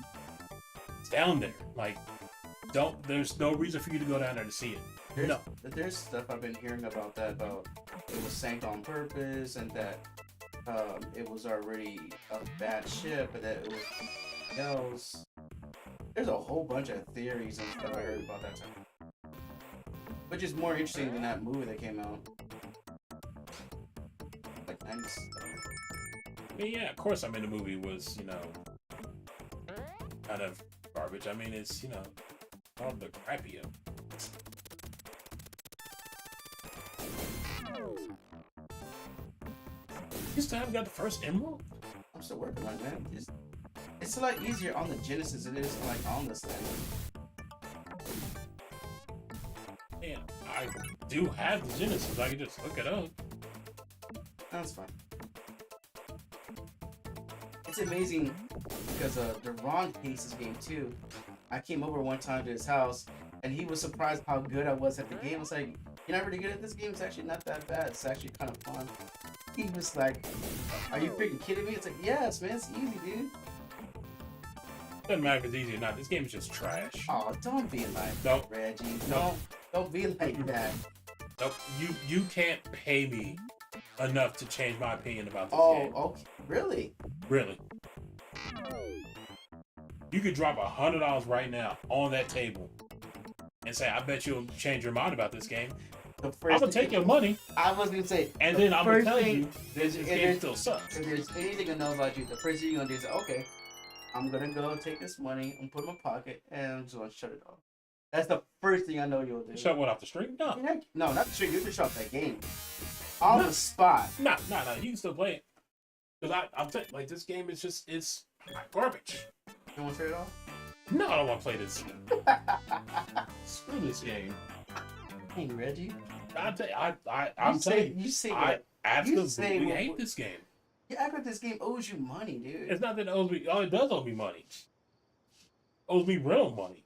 it's down there. Like, there's no reason for you to go down there to see it. There's stuff I've been hearing about it was sank on purpose, and that it was already a bad ship, and that it was else. There's a whole bunch of theories and stuff I heard about that time, which is more interesting than that movie that came out. Like 90s. I mean, yeah, of course. I mean, the movie was, kind of garbage. I mean, it's, all the crappy. You still haven't got the first Emerald? I'm still working on it, man. It's a lot easier on the Genesis than it is like on this thing. Man, I do have the Genesis. I can just look it up. That's fine. It's amazing because Deron hates this game too. I came over one time to his house and he was surprised how good I was at the game. I was like, You're not really good at this game. It's actually not that bad. It's actually kind of fun. He was like, "Are you freaking kidding me?" It's like, "Yes, man. It's easy, dude." Doesn't matter if it's easy or not. This game is just trash. Oh, don't be like Nope. Reggie. Nope. Don't be like that. Nope. You can't pay me enough to change my opinion about this Oh, game. okay. Really? Really. You could drop $100 right now on that table and say, I bet you'll change your mind about this game. The I'm first gonna take your money, I was gonna say, and the then I'm gonna first tell thing- you this if game there's- still sucks. If there's anything I know about you, the first thing you're gonna do is, okay, I'm gonna go take this money and put it in my pocket, and I'm just gonna shut it off. That's the first thing I know you'll do. Shut what off the stream? No. Yeah, no, not the stream. You can shut off that game on the spot. No. You can still play it. Because I'm telling you, like, this game is just, it's garbage. You want to turn it off? No, I don't want to play this. Screw this game. Hey, Reggie. I'm telling you, You say I what? absolutely what- hate this game. You act like this game owes you money, dude. It's not that it owes me. Oh, it does owe me money. It owes me real money.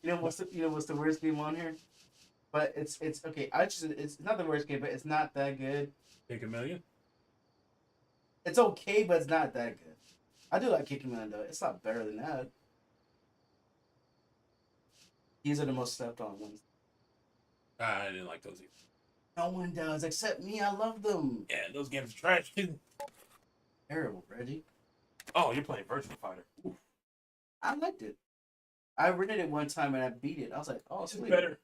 You know what's the worst game on here? But it's okay. It's not the worst game, but it's not that good. Take $1 million. It's okay, but it's not that good. I do like Kicking Man though. It's not better than that. These are the most slept on ones. I didn't like those either. No one does except me. I love them. Yeah, those games are trash too. Terrible, Reggie. Oh, you're playing Virtua Fighter. Ooh. I liked it. I rented it one time and I beat it. I was like, oh, It's sweet. better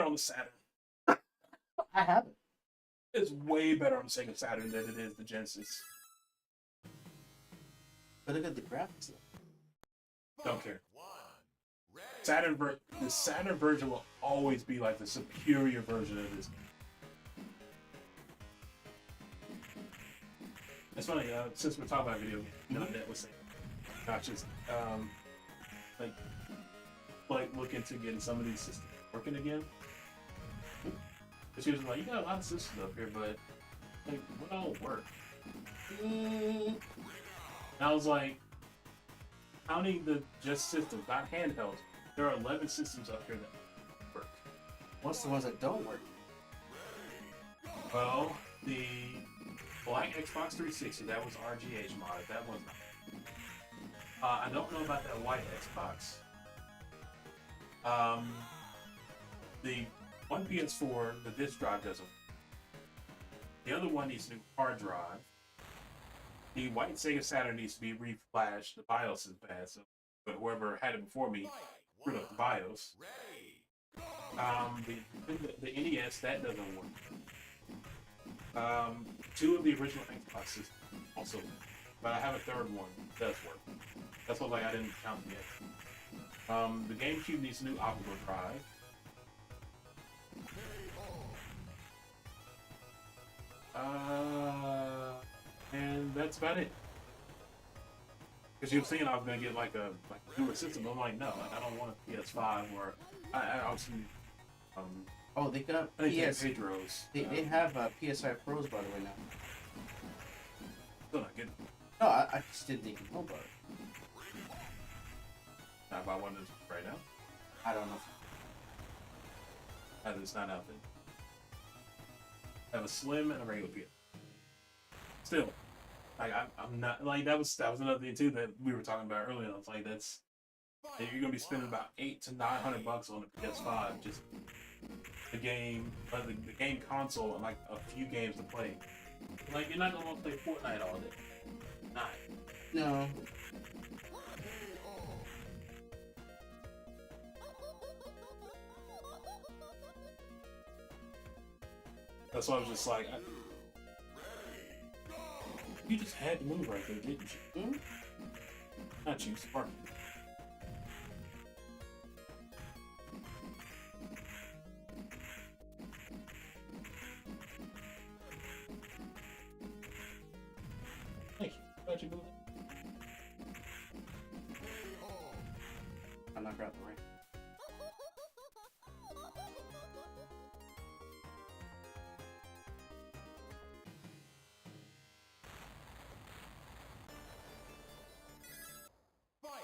on the Saturn. I have it. It's way better on the Sega Saturn than it is the Genesis. But look at the graphics. Don't care. The Saturn version will always be like the superior version of this. It's funny, since we're talking about video games, that was saying, not just like looking to getting some of these systems working again. Because she was like, you got a lot of systems up here, but like, what don't work? And I was like, counting the just systems, not handhelds, there are 11 systems up here that work. What's the ones that don't work? Well, the black Xbox 360, that was RGH modded. That was not. I don't know about that white Xbox. The one PS4, the disk drive doesn't work. The other one needs a new hard drive. The white Sega Saturn needs to be reflashed. The BIOS is bad, so but whoever had it before me screwed up the BIOS. The NES, that doesn't work. Two of the original Xboxes also work, but I have a third one that does work. That's what I didn't count yet. The GameCube needs a new optical drive. And that's about it. Because you were thinking I was gonna get like a newer system. I'm like, no, I don't want a PS5 or I obviously Oh, they got I think PS. Pedro's. They have PS5 Pros by the way now. Still not good. No, I just didn't think you know about it. Can I buy one of those right now? I don't know. It's not out there. I have a slim and a regular PS. Still, I'm not like that was another thing too that we were talking about earlier. I was like, you're gonna be spending about $800 to $900 on a PS5 just the game, the game console, and like a few games to play. Like you're not gonna want to play Fortnite all day. Not. No. That's why I was just like, you just had to move right there, didn't you? Hmm? Not you, Sparky. Thank you. Glad you moved. I'm not grabbing the ring.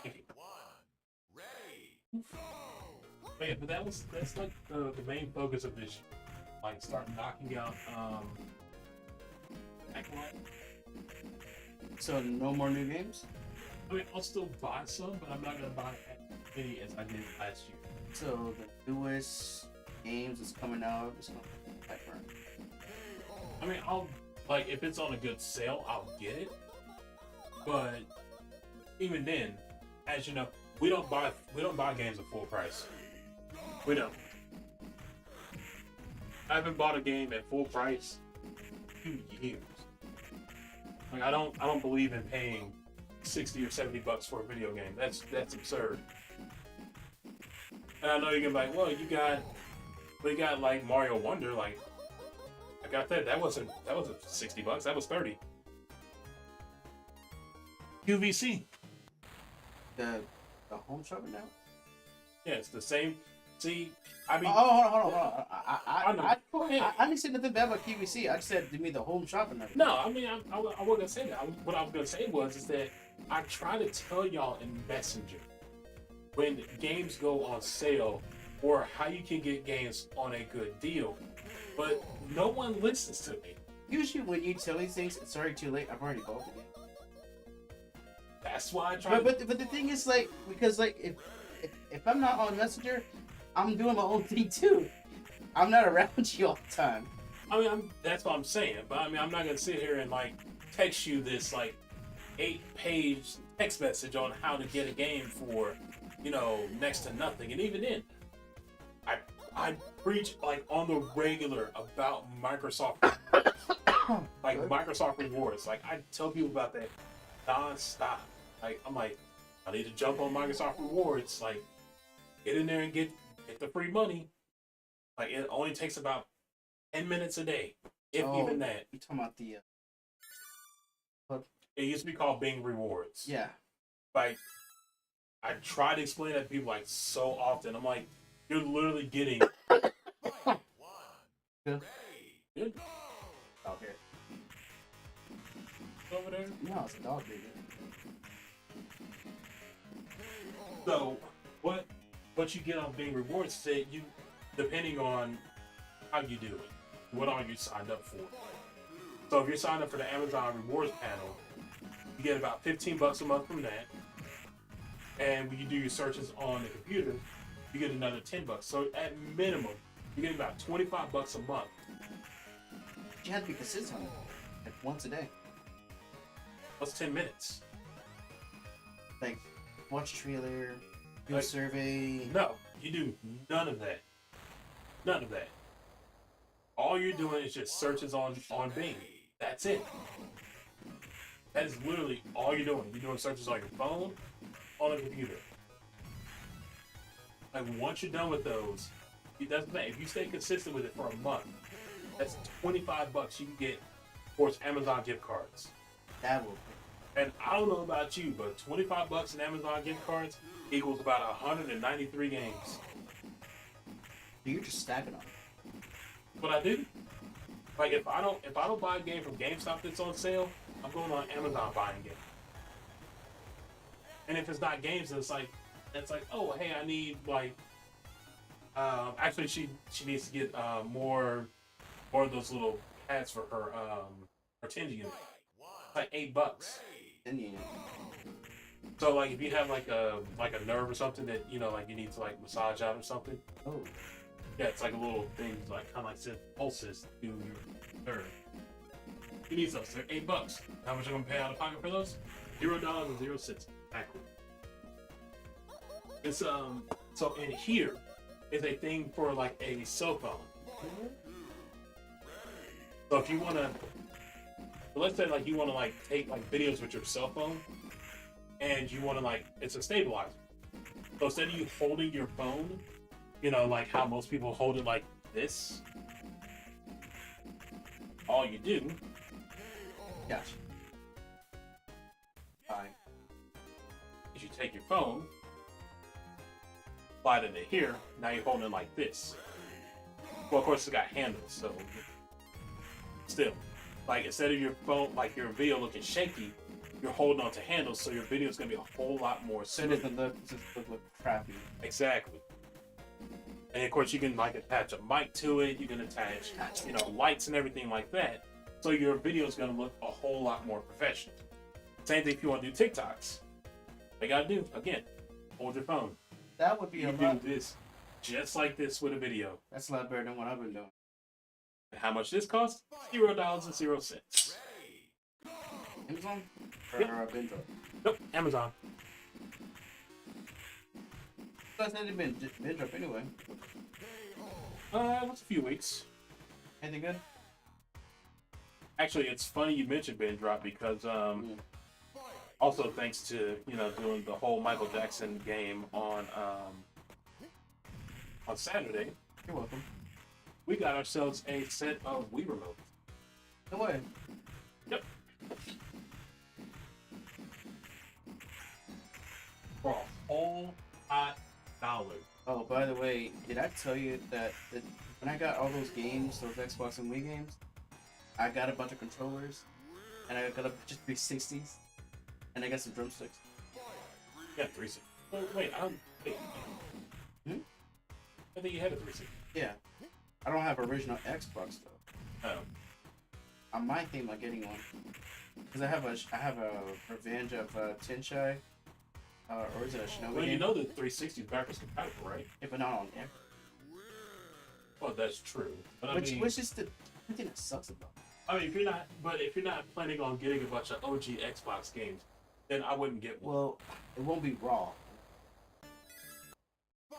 Thank you. But yeah, but that's like the main focus of this, like start knocking out Backlight. So no more new games. I mean, I'll still buy some, but I'm not gonna buy as many as I did last year. So the newest games is coming out. It's gonna be Hyper. I mean, I'll like if it's on a good sale, I'll get it. But even then, as you know, we don't buy games at full price. We don't. I haven't bought a game at full price in 2 years. Like I don't believe in paying $60 or $70 for a video game. That's absurd. And I know you're gonna be like, well, we got like Mario Wonder. Like I got that. That wasn't $60. That was 30. QVC. The home shopping now. Yeah, it's the same. See, I mean, Hold on. I didn't say nothing bad about QVC. I just said to me the home shopping. No, I mean, I wasn't gonna say that. What I was gonna say is that I try to tell y'all in Messenger when games go on sale or how you can get games on a good deal, but no one listens to me. Usually, when you tell me things, it's already too late. I've already bought the game. That's why I try. But the thing is, like, because like if I'm not on Messenger, I'm doing my own thing too. I'm not around you all the time. I mean, that's what I'm saying. But I mean, I'm not gonna sit here and like text you this like 8-page text message on how to get a game for, next to nothing. And even then, I preach like on the regular about Microsoft, like Microsoft rewards. Like I tell people about that non-stop. Like I'm like, I need to jump on Microsoft rewards. Like get in there and get the free money. Like it only takes about 10 minutes a day, if even that. You talking about the? It used to be called Bing Rewards. Yeah. Like I try to explain that to people like so often. I'm like, you're literally getting. Good. Good. Okay. Over there. No, it's a dog baby. So what you get on Bing Rewards is that you, depending on how you do it, what are you signed up for. So if you're signed up for the Amazon Rewards panel, you get about $15 a month from that. And when you do your searches on the computer, you get another $10. So at minimum, you get about $25 a month. You have to be consistent, like once a day. What's 10 minutes? Like watch a trailer, do a Like, survey. No, you do none of that. None of that. All you're doing is just searches on Bing. That's it. That is literally all you're doing. You're doing searches on your phone, on a computer. Like once you're done with those, that's the thing. If you stay consistent with it for a month, that's $25 you can get towards Amazon gift cards. That will. And I don't know about you, but $25 in Amazon gift cards equals about 193 games. You're just stacking on. What I do, like if I don't buy a game from GameStop that's on sale, I'm going on Amazon buying it. And if it's not games, it's like oh hey, I need like actually she needs to get more of those little pads for her Tingy unit. Like $8. Then you. So like if you have like a nerve or something that like you need to like massage out or something. Oh. Yeah, it's like a little thing, like kind of like send pulses to your nerve. You need those. They're $8. How much am I gonna pay out of pocket for those? $0.00 exactly. It's so in here is a thing for like a cell phone. So if you wanna, let's say like you wanna like take like videos with your cell phone, and you wanna like it's a stabilizer. So instead of you holding your phone, like how most people hold it like this, all you do. Gotcha. Fine. Is you take your phone, slide it into here, now you're holding it like this. Well, of course, it's got handles, so still, like instead of your phone, like your video looking shaky, you're holding on to handles, so your video is gonna be a whole lot more So smooth. it doesn't look crappy. Exactly. And of course, you can like attach a mic to it. You can attach, lights and everything like that. So your video is going to look a whole lot more professional. Same thing if you want to do TikToks. They got to do again, hold your phone. That would be You a do lot. this just like this with a video. That's a lot better than what I've been doing. And how much this costs? $0.00. Amazon or Yep. Bindro? Nope, Amazon. I said it been Bindro anyway. It was a few weeks. Anything good? Actually, it's funny you mentioned Ben Drop because also thanks to doing the whole Michael Jackson game on Saturday, You're welcome. we got ourselves a set of Wii remotes. No way. Yep. For a whole hot $1. Oh, by the way, did I tell you that when I got all those games, those Xbox and Wii games, I got a bunch of controllers, and I got just 360s, and I got some drumsticks. Yeah, 360. Wait, wait. Hmm? I think you had a 360. Yeah. I don't have original Xbox though. Oh. I might think about getting one, because I have a Revenge of Tenshai, or is it a Shinobi Well, game? you know the 360 is backwards compatible, right? If not on there. Well, that's true. But Which is the thing that sucks about it. if you're not planning on getting a bunch of OG Xbox games, then I wouldn't get one. Well, it won't be raw.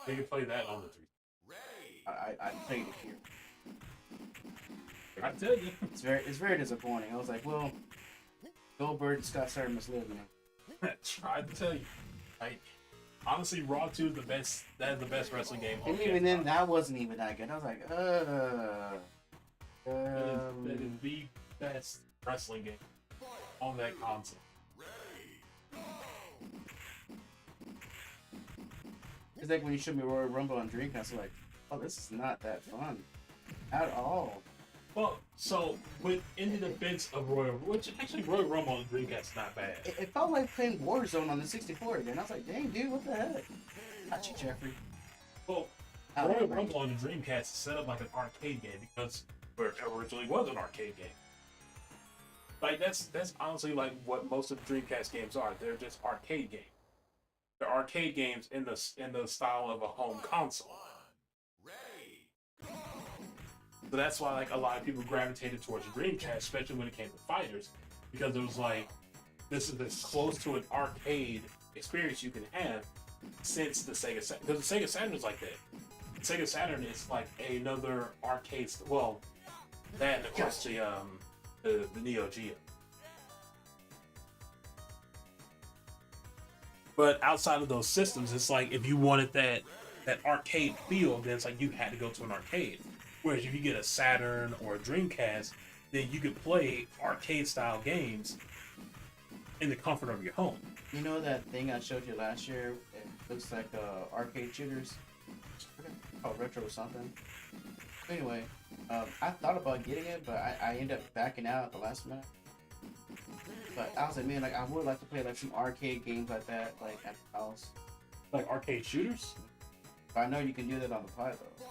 You can play that on the 360. I played it here. I tell you. It's very disappointing. I was like, well, Goldberg and Scott Steiner must live, man. Tried to tell you. Like, honestly, Raw 2 is the best. That is the best wrestling game. on And even then, Xbox. that wasn't even that good. I was like, That is the best wrestling game on that console. It's like when you showed me Royal Rumble on Dreamcast, I was like, oh, this is not that fun at all. Well, so in the defense of which actually Royal Rumble on Dreamcast is not bad. It felt like playing Warzone on the 64 again. I was like, dang, dude, what the heck? Got you, Jeffrey. Well, Royal Rumble on the Dreamcast is set up like an arcade game because where it originally was an arcade game. Like that's honestly like what most of the Dreamcast games are. They're just arcade games. They're arcade games in the style of a home console. So that's why like a lot of people gravitated towards Dreamcast, especially when it came to fighters, because it was like this is as close to an arcade experience you can have since the Sega Saturn. Because the Sega Saturn is like that. The Sega Saturn is like another arcade. Well, that and of course the Neo Geo. But outside of those systems, it's like if you wanted that arcade feel, then it's like you had to go to an arcade. Whereas if you get a Saturn or a Dreamcast, then you could play arcade style games in the comfort of your home. You know that thing I showed you last year? It looks like arcade shooters. Oh, retro or something. Anyway, I thought about getting it, but I ended up backing out at the last minute. But I was like, man, like I would like to play like some arcade games like that, like at the house. Like arcade shooters? But I know you can do that on the Pi though.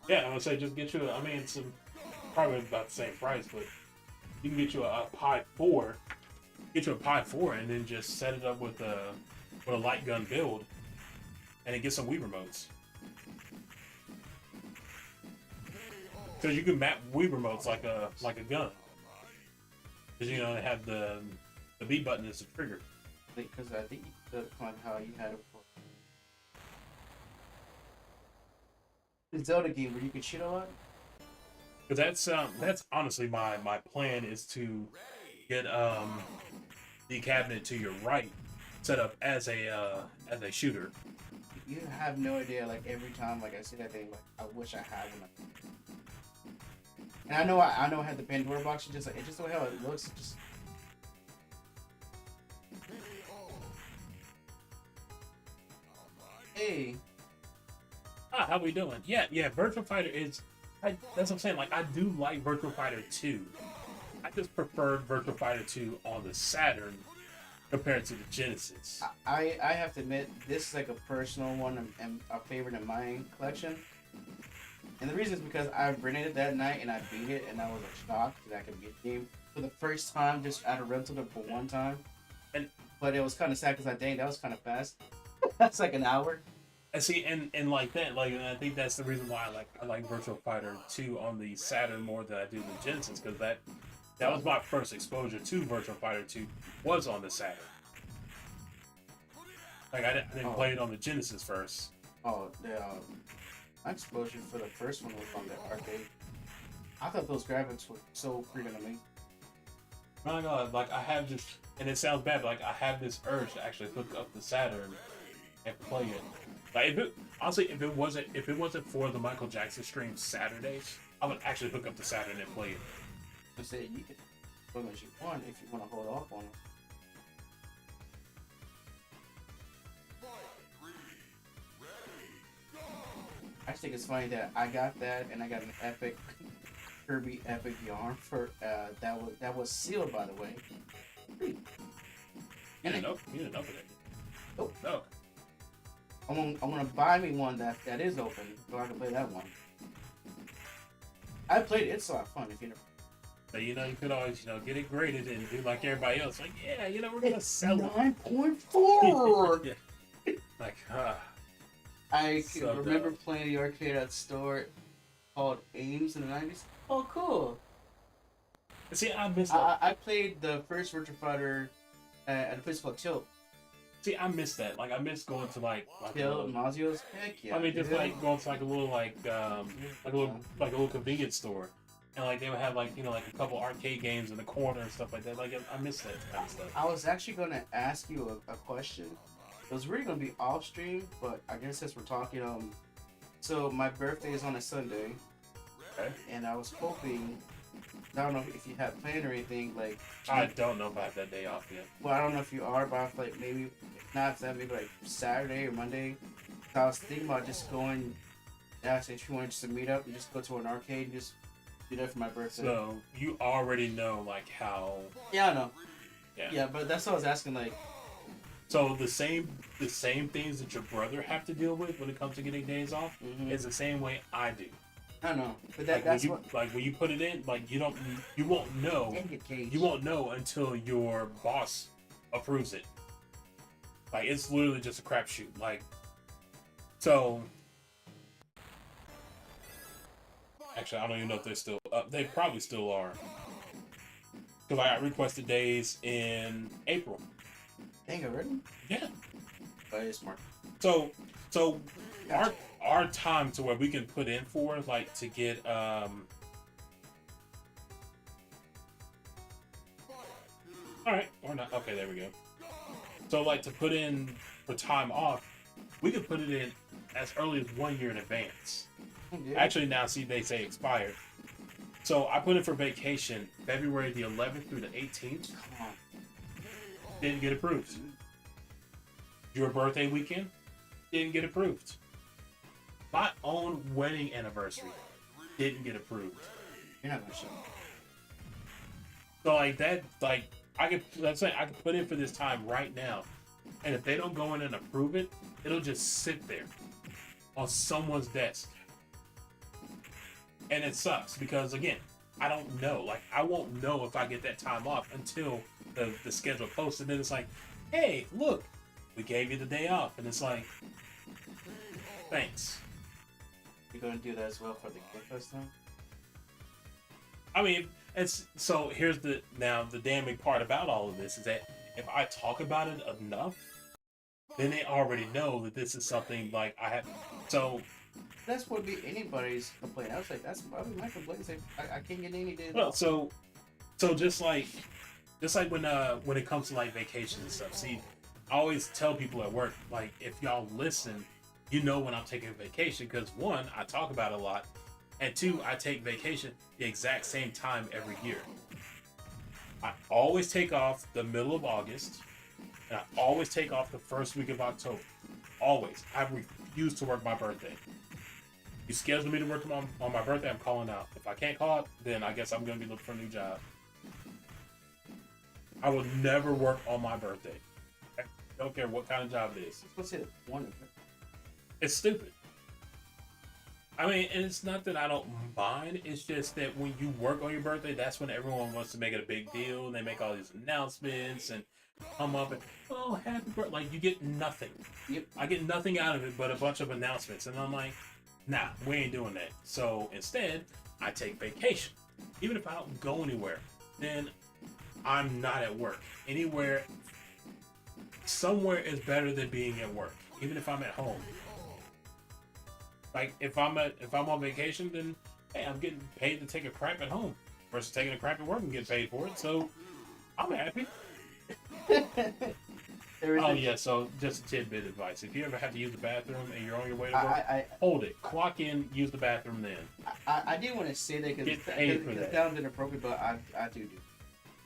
Yeah, I'm gonna say just get you it's probably about the same price, but you can get you a Pi 4. Get you a Pi 4 and then just set it up with a light gun build and then get some Wii remotes. Because you can map Wii remotes like a gun. Because they have the B button is the trigger. Because I think you could find how you had it for the Zelda game where you could shoot a lot. Because that's honestly my plan is to get the cabinet to your right set up as a shooter. You have no idea. Like every time, like I see that thing, like I wish I had one. And I know I had the Pandora box. It's just the way how it looks. It just hey. How we doing? Yeah. Virtua Fighter is. That's what I'm saying. Like I do like Virtua Fighter 2. I just preferred Virtua Fighter 2 on the Saturn compared to the Genesis. I have to admit, this is like a personal one and a favorite in my collection. And the reason is because I rented it that night and I beat it, and I was shocked that I could beat the game for the first time, just out of rental it for one time. But it was kind of sad because that was kind of fast. That's like an hour. And see, and like that, like, and I think that's the reason why I like Virtual Fighter 2 on the Saturn more than I do the Genesis, because that was my first exposure to Virtual Fighter 2 was on the Saturn. Like I didn't play it on the Genesis first. Oh, my exposure for the first one was on the arcade. I thought those graphics were so freaking amazing. My God, like I have this, and it sounds bad, but like I have this urge to actually hook up the Saturn and play it. Like honestly, if it wasn't for the Michael Jackson stream Saturdays, I would actually hook up the Saturn and play it. I say you can as long as you want if you want to hold off on it. I just think it's funny that I got that and I got an epic Kirby Epic Yarn for that was sealed, by the way. You didn't know for that. Nope. No. I'm gonna buy me one that is open so I can play that one. I played it. It's a lot of fun if you know. But you could always get it graded and do like everybody else. Like, yeah, we're gonna sell it. 9.4. Yeah. Like, I So remember dumb. playing the arcade at a store called Ames in the 90s. Oh, cool. See, I missed that. I played the first Virtua Fighter at a place called Tilt. See, I missed that. Like, I missed going to like Tilt, Mazio's. Heck yeah. I mean, just dude. like going to like a little a little convenience store, and like they would have like like a couple arcade games in the corner and stuff like that. Like, I missed that kind of stuff. I was actually going to ask you a question. It was really going to be off stream, but I guess since we're talking, so my birthday is on a Sunday, Okay. and I was hoping, I don't know if you had planned or anything, like, I don't know if I have that day off yet. well, I don't know if you are, but I was like, maybe, if not that, maybe like Saturday or Monday. So I was thinking about just going, ask if you wanted just to meet up and just go to an arcade and just do that for my birthday. So you already know like how. Yeah, I know. Yeah. Yeah, but that's what I was asking, like, So the same things that your brother have to deal with when it comes to getting days off mhm. is the same way I do. I don't know, but Like that's when you, what. like when you put it in, like you won't know. You won't know until your boss approves it. Like it's literally just a crapshoot. Like, so actually, I don't even know if they're still up. They probably still are. Because I got requested days in April. Dang, already? Yeah. But it's smart. So Gotcha. our time to where we can put in for like to get all right or not. Okay, there we go. So like to put in for time off, we could put it in as early as 1 year in advance. Yeah. Actually, now see they say expired. So I put in for vacation February the 11th through the 18th. Come on. Didn't get approved. Your birthday weekend didn't get approved. My own wedding anniversary didn't get approved. You're not gonna show. So like that, like I could, let's say I could put in for this time right now, and if they don't go in and approve it, it'll just sit there on someone's desk, and it sucks because again, I don't know. Like I won't know if I get that time off until the schedule posts, and then it's like, hey, look, we gave you the day off, and it's like, thanks. You're gonna do that as well for the Kid Fest time? I mean, it's so here's the damning part about all of this is that if I talk about it enough, then they already know that this is something like I have. So That's what be anybody's complaint. I was like, that's probably my complaint. Like, I can't get any days well, off. so just like when it comes to like vacations and stuff. See, I always tell people at work, like if y'all listen, you know when I'm taking vacation because one, I talk about it a lot, and two, I take vacation the exact same time every year. I always take off the middle of August, and I always take off the first week of October. Always. I refuse to work my birthday. You schedule me to work on my birthday, I'm calling out. If I can't call it, then I guess I'm going to be looking for a new job. I will never work on my birthday. I don't care what kind of job it is. What's it? One. It's stupid. I mean, and it's not that I don't mind. It's just that when you work on your birthday, that's when everyone wants to make it a big deal. And they make all these announcements and come up and, oh, happy birthday. Like, you get nothing. Yep. I get nothing out of it but a bunch of announcements. And I'm like, nah, we ain't doing that. So instead, I take vacation. Even if I don't go anywhere, then I'm not at work. Anywhere, somewhere is better than being at work. Even if I'm at home. Like if I'm on vacation, then hey, I'm getting paid to take a crap at home versus taking a crap at work and getting paid for it. So I'm happy. Oh yeah, so just a tidbit advice: if you ever have to use the bathroom and you're on your way to work, hold it, clock in, use the bathroom then. I didn't want to say that because it sounds inappropriate, but I do.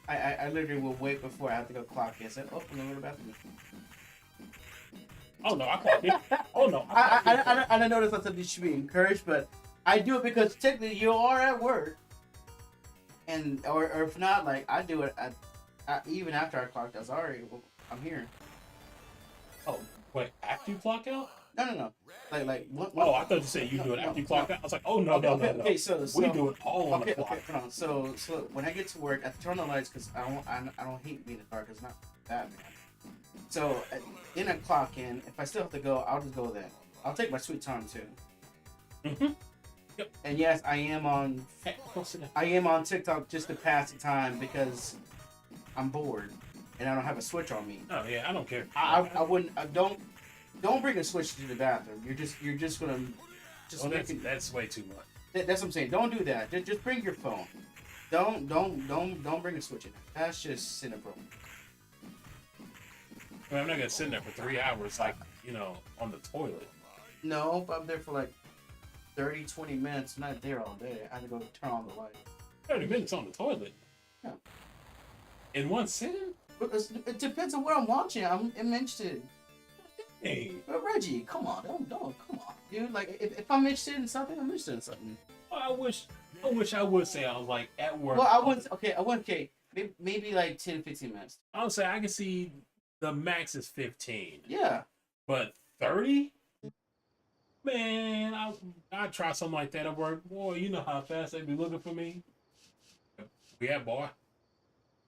I literally will wait before I have to go clock in. Say, oh, I'm going to the bathroom. Oh no, I clock in. Oh no, I don't know that's not something you should be encouraged, but I do it because technically you are at work, and or if not, like I do it even after I clocked out. Sorry, I'm here. Oh wait, after you clock out? No. Like what? Oh, I thought you said you do it after you clock out. I was like, oh no, no. Okay, so we do it all on the clock. Okay, hold on. So when I get to work, I turn on the lights because I don't hate being in the dark. It's not bad, man. So then I clock in. If I still have to go, I'll just go then. I'll take my sweet time too. Yep. And yes, I am on TikTok just to pass the time because I'm bored and I don't have a Switch on me. Oh yeah, I don't care. I wouldn't. Don't bring a Switch to the bathroom. You're just gonna that's way too much. That's what I'm saying. Don't do that. Just bring your phone. Don't bring a Switch in there. That's just inappropriate. I mean, I'm not gonna sit in there for 3 hours, like, on the toilet. No, but I'm there for like 30, 20 minutes. I'm not there all day. I have to go turn on the light. 30 minutes on the toilet? Yeah. In one sitting? It depends on what I'm watching. I'm interested. Hey. But Reggie, come on. Don't, come on. Dude, like, if I'm interested in something, I'm interested in something. Well, I wish I would say I was, like, at work. Well, I wouldn't, maybe like 10, 15 minutes. I would say I can see the max is 15. Yeah. But 30? Man, I'd try something like that at work. Boy, you know how fast they be looking for me. Yeah, boy.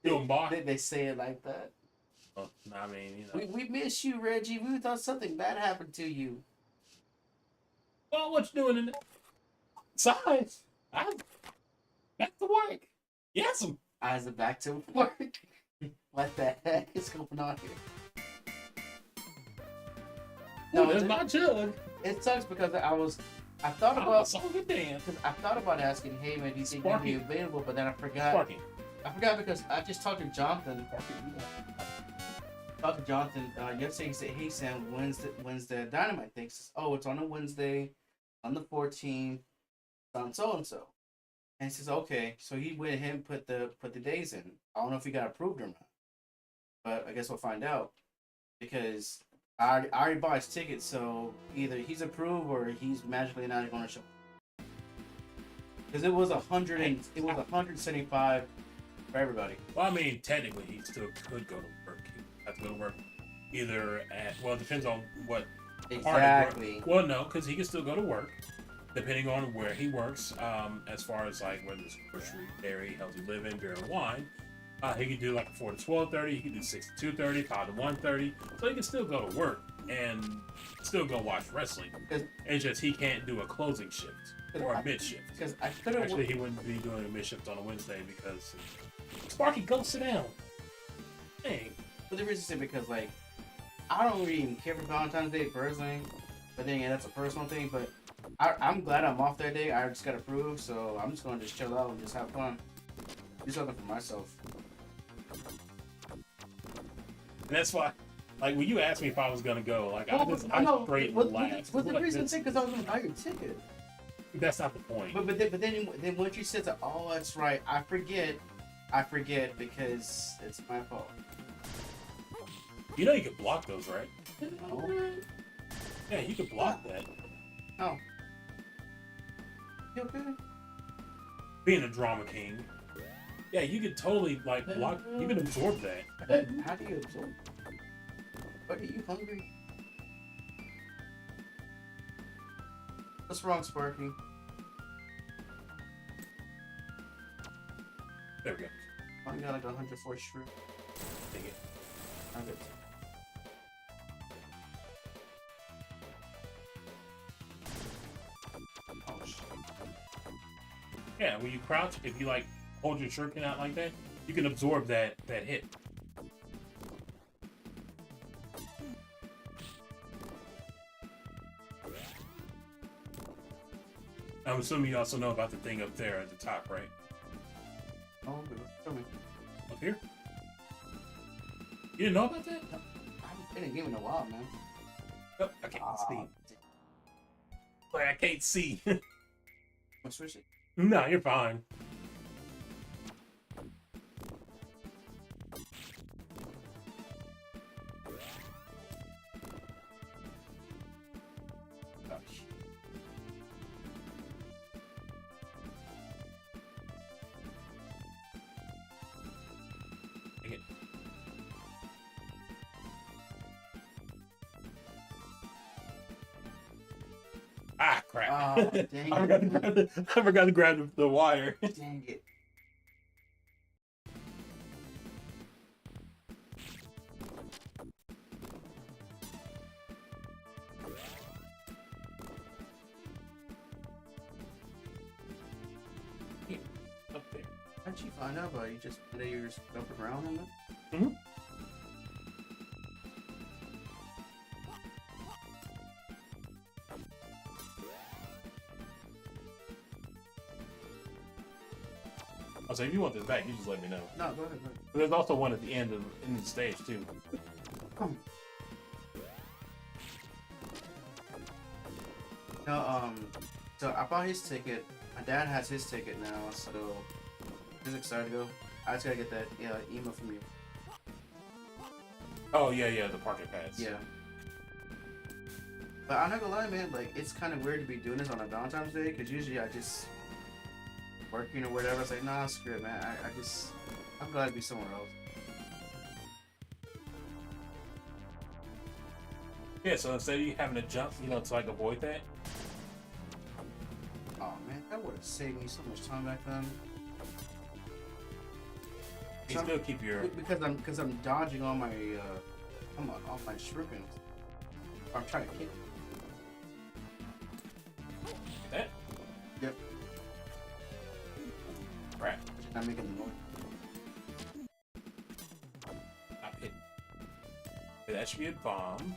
Doing boy. They say it like that. Well, I mean, We miss you, Reggie. We thought something bad happened to you. Well, what you doing in there? Besides, I'm back to work. Yes, Eyes are back to work. What the heck is going on here? No, it's my jug. It sucks because I thought about asking, hey man, do you think you'd be available? But then I forgot. Sparky. I forgot because I just talked to Jonathan. Yesterday. He said, "Hey Sam, when's the Dynamite thing?" He says, "Oh, it's on a Wednesday, on the 14th, on so and so." And he says, "Okay." So he went ahead and put the days in. I don't know if he got approved or not, but I guess we'll find out because I already bought his ticket. So either he's approved or he's magically not going to show. Because it was 175 for everybody. Well, I mean, technically, he still could go to work. He have to go to work either it depends on what exactly. Well, no, because he can still go to work depending on where he works. As far as like whether it's grocery, dairy, healthy living, beer and wine, he could do like a 4 to 12:30. He could do 6 to 2:30, 5 to 1:30. So he can still go to work and still go watch wrestling. It's just he can't do a closing shift or a mid shift. Because Actually, he wouldn't be doing a mid shift on a Wednesday because Sparky, go sit down. Dang. But the reason is because like I don't really even care for Valentine's Day personally, but then that's a personal thing. But I'm glad I'm off that day. I just got approved, so I'm just gonna just chill out and just have fun, do something for myself. And that's why, like, when you asked me if I was gonna go, like, I straight laughed. What's the reason? Because I was gonna buy your ticket. That's not the point. But then once you said that, oh, that's right. I forget because it's my fault. You know you can block those, right? No. Yeah, you can block that. Oh. You okay? Being a drama king. Yeah, you could totally, like, block. You can absorb that. How do you absorb? But are you hungry? What's wrong, Sparky? There we go. I got like 104 shrimp. Take it. I'm good. Oh shit. Yeah, when you crouch, if you like hold your shuriken out like that, you can absorb that hit. I'm assuming you also know about the thing up there at the top, right? Oh, good. Show me. Up here? You didn't know about that? I haven't been in a game in a while, man. Oh, I can't see. damn. Like I can't see. I'll switch it. No, you're fine. Oh, shit. Dang it. Ah, crap. Oh, dang I forgot to grab I forgot to grab the wire. Dang it. Up there. How'd you find out about it? You just that you were jumping around in it? Mm-hmm. Oh, so if you want this back, you just let me know. No, go ahead. But there's also one at the end of the stage too. Come. No, so I bought his ticket. My dad has his ticket now, so he's excited to go. I just gotta get that email from you. Oh yeah, the parking pass. Yeah. But I'm not gonna lie, man. Like, it's kind of weird to be doing this on a Valentine's Day, because usually I just working or whatever. It's like, nah, screw it, man. I'm glad to be somewhere else. Yeah, so instead of you having to jump, to like avoid that. Oh man, that would have saved me so much time back then. You still keep your. Because I'm dodging all my all my shurikens. I'm trying to kick. That? Yep. Crap. Not making the noise. Not hit. Okay, that should be a bomb.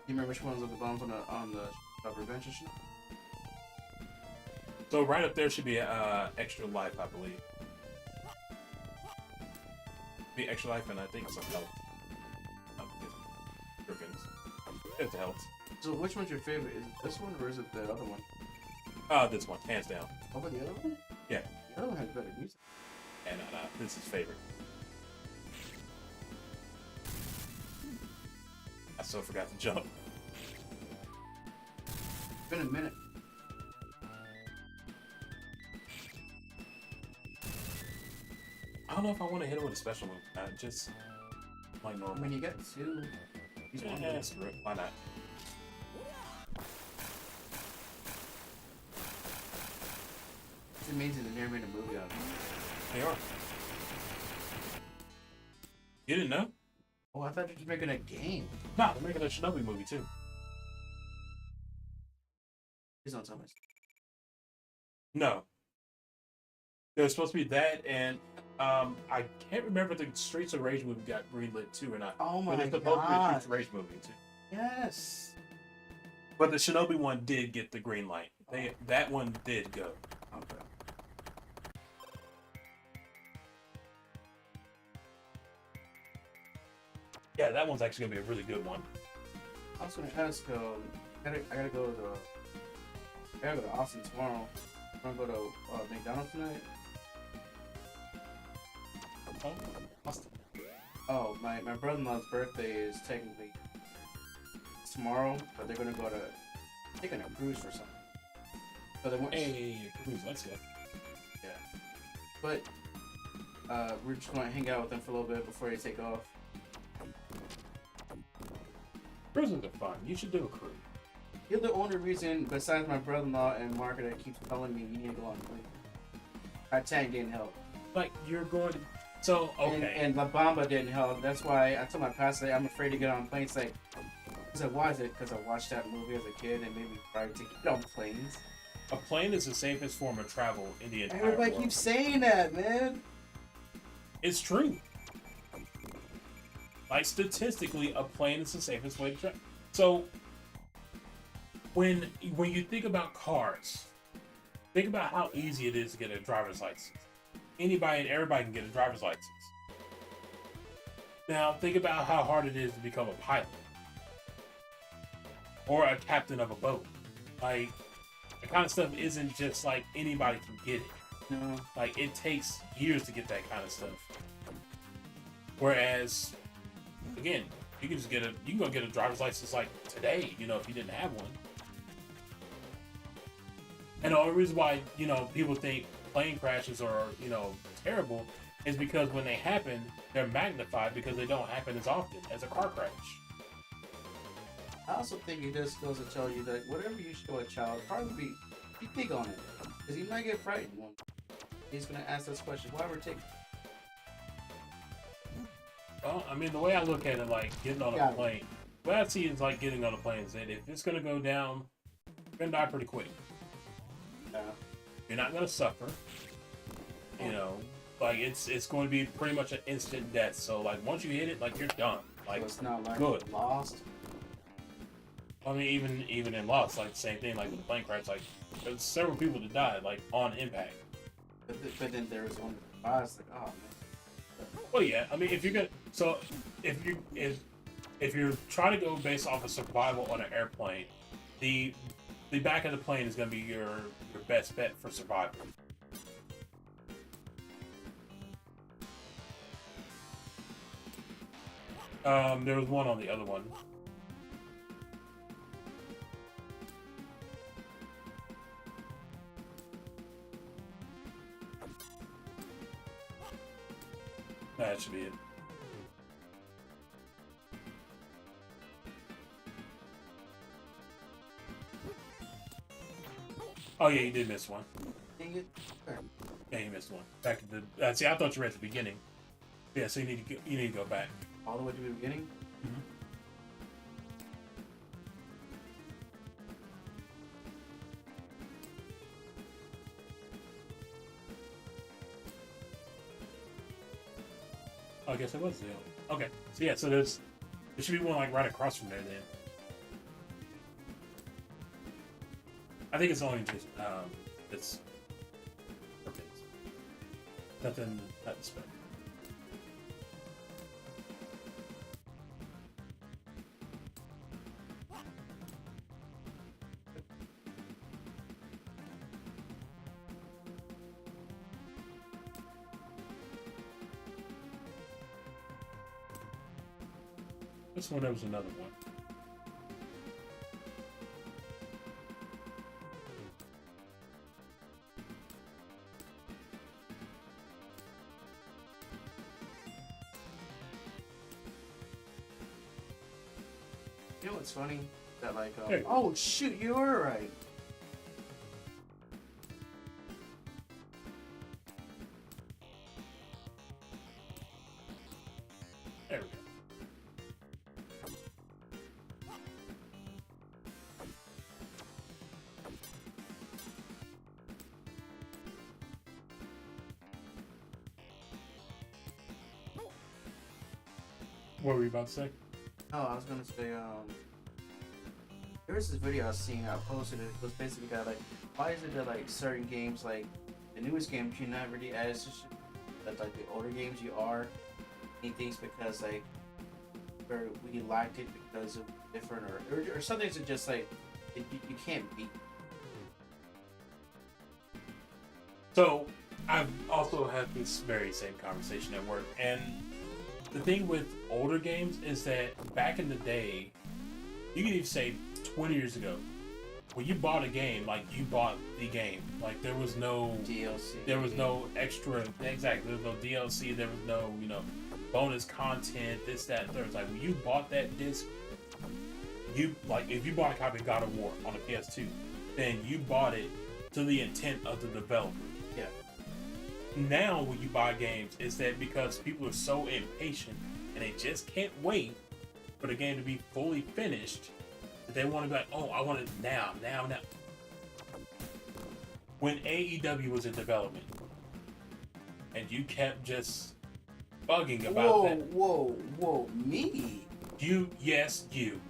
You remember which ones of the bombs on the revenge shit? So right up there should be extra life, I believe. Be extra life, and I think some health. Griffins. It's health. So which one's your favorite? Is it this one or is it the other one? This one, hands down. How about the other one? Yeah. The other one has better music. And this is favorite. I still forgot to jump. It's been a minute. I don't know if I want to hit him with a special move. Just like I normal. mean, you got two. He's one Yeah, of screw it. Why not? It's amazing they never made a movie out of it. They are. You didn't know? Oh, I thought you were just making a game. Nah, they're making a Shinobi movie too. Please don't tell me. No. There's supposed to be that, and I can't remember if the Streets of Rage movie got greenlit too or not. Oh my but it's supposed to be a god. Streets of Rage movie too. Yes. But the Shinobi one did get the green light. That one did go. Okay. Yeah, that one's actually gonna be a really good one. I was gonna ask, I gotta go to Austin tomorrow. I'm gonna go to McDonald's tonight. Oh, Austin. Oh, my brother-in-law's birthday is technically tomorrow, but they're gonna go to taking a cruise for something. But they want, Hey, cruise, let's go. yeah. But we're just gonna hang out with them for a little bit before they take off. Cruises are fun. You should do a cruise. You're the only reason, besides my brother-in-law and Margaret, that keeps telling me you need to go on a plane. Titanic didn't help. Like you're going to. So okay. And La Bamba didn't help. That's why I told my pastor I'm afraid to get on planes. Like, I said, why is it? Because I watched that movie as a kid and made me afraid to get on planes. A plane is the safest form of travel in the entire Everybody world. keeps saying that, man. It's true. Like statistically, a plane is the safest way to travel. So when you think about cars, think about how easy it is to get a driver's license. Anybody and everybody can get a driver's license. Now think about how hard it is to become a pilot or a captain of a boat. Like the kind of stuff isn't just like anybody can get it. No. Like it takes years to get that kind of stuff. Whereas, again, you can go get a driver's license like today, if you didn't have one. And the only reason why, people think plane crashes are, terrible is because when they happen, they're magnified because they don't happen as often as a car crash. I also think it just goes to tell you that whatever you show a child, probably be big on it. Because he might get frightened one. He's going to ask this question, why we're taking. Well, I mean, the way I look at it, like getting on a plane, what I see is like getting on a plane is that if it's going to go down, you're going to die pretty quick. Yeah. You're not going to suffer. Like it's going to be pretty much an instant death. So like once you hit it, like you're done. Like So it's not like good. Lost. I mean, even in Lost, like the same thing. Like with the plane crash, like there's several people that died like on impact. But then there was one that I was like, oh man. Well, yeah. I mean, if you're trying to go based off of survival on an airplane, the back of the plane is going to be your best bet for survival. There was one on the other one. That should be it. Oh yeah, you did miss one. Dang it. Okay. Yeah, you missed one. Back at the. See, I thought you were at the beginning. Yeah, so you need to go back. All the way to the beginning? Mm-hmm. Oh, I guess it was Zale. Okay, so yeah, so there should be one like right across from there then. I think it's only just it's okay. Nothing special. This one, there was another one. You know what's funny? That like, Hey. oh shoot, you were right. There we go. What were you about to say? Oh, I was gonna say, there was this video I was seeing, I posted it. It was basically got like, why is it that like certain games, like the newest games, you're not really as that like the older games you are. He thinks because like, or we liked it because of different, or some things are just like you can't beat. So I've also had this very same conversation at work, and the thing with older games is that back in the day, you could even say 20 years ago, when you bought a game, like you bought the game. Like there was no DLC. there was no extra, exactly. There was no DLC. There was no bonus content. This, that, and third. It's like when you bought that disc, if you bought a copy of God of War on a PS2, then you bought it to the intent of the developer. Yeah. Now when you buy games, it's that because people are so impatient and they just can't wait for the game to be fully finished, that they want to be like, oh, I want it now. When AEW was in development, and you kept just bugging about that. Whoa, me? Yes, you.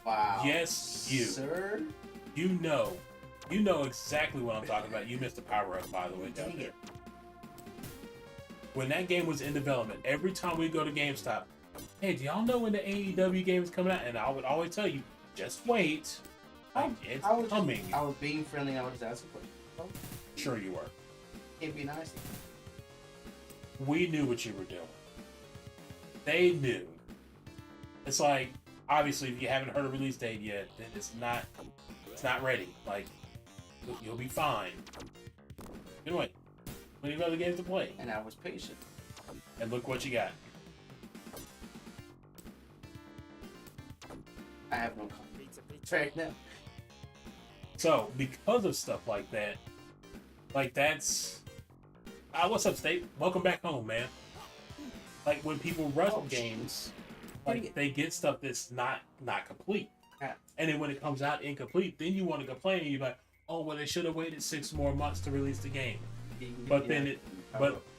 Wow. Yes, you. Sir? You know exactly what I'm talking about. You missed the power up, by the way, down there. When that game was in development, every time we go to GameStop, hey, do y'all know when the AEW game is coming out? And I would always tell you, just wait. It's coming. I was being friendly. I was just asking questions. Sure you were. It'd be nice. We knew what you were doing. They knew. It's like, obviously, if you haven't heard a release date yet, then it's not ready. Like, you'll be fine. You know what? Plenty of other games to play. And I was patient. And look what you got. I have no confidence right now. So, because of stuff like that, that's... what's up, State? Welcome back home, man. Like, when people rush games, like, they get stuff that's not complete. Yeah. And then when it comes out incomplete, then you want to complain, and you're like, oh, well, they should have waited 6 more months to release the game. But then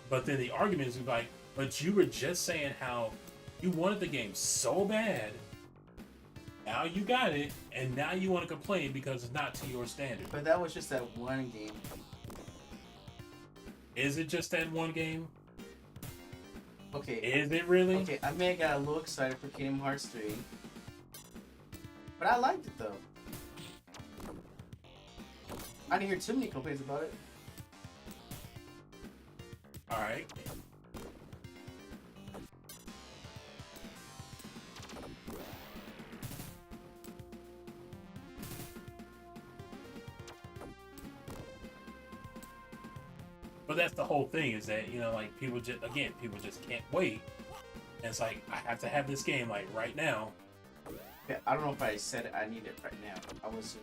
but then the argument is like, but you were just saying how you wanted the game so bad. Now you got it, and now you want to complain because it's not to your standard. But that was just that one game. Is it just that one game? Okay. Is it really? Okay, I may have got a little excited for Kingdom Hearts 3. But I liked it though. I didn't hear too many complaints about it. Alright. But that's the whole thing, is that, like, people just can't wait. And it's like, I have to have this game, like, right now. Yeah, I don't know if I said it, I need it right now. I was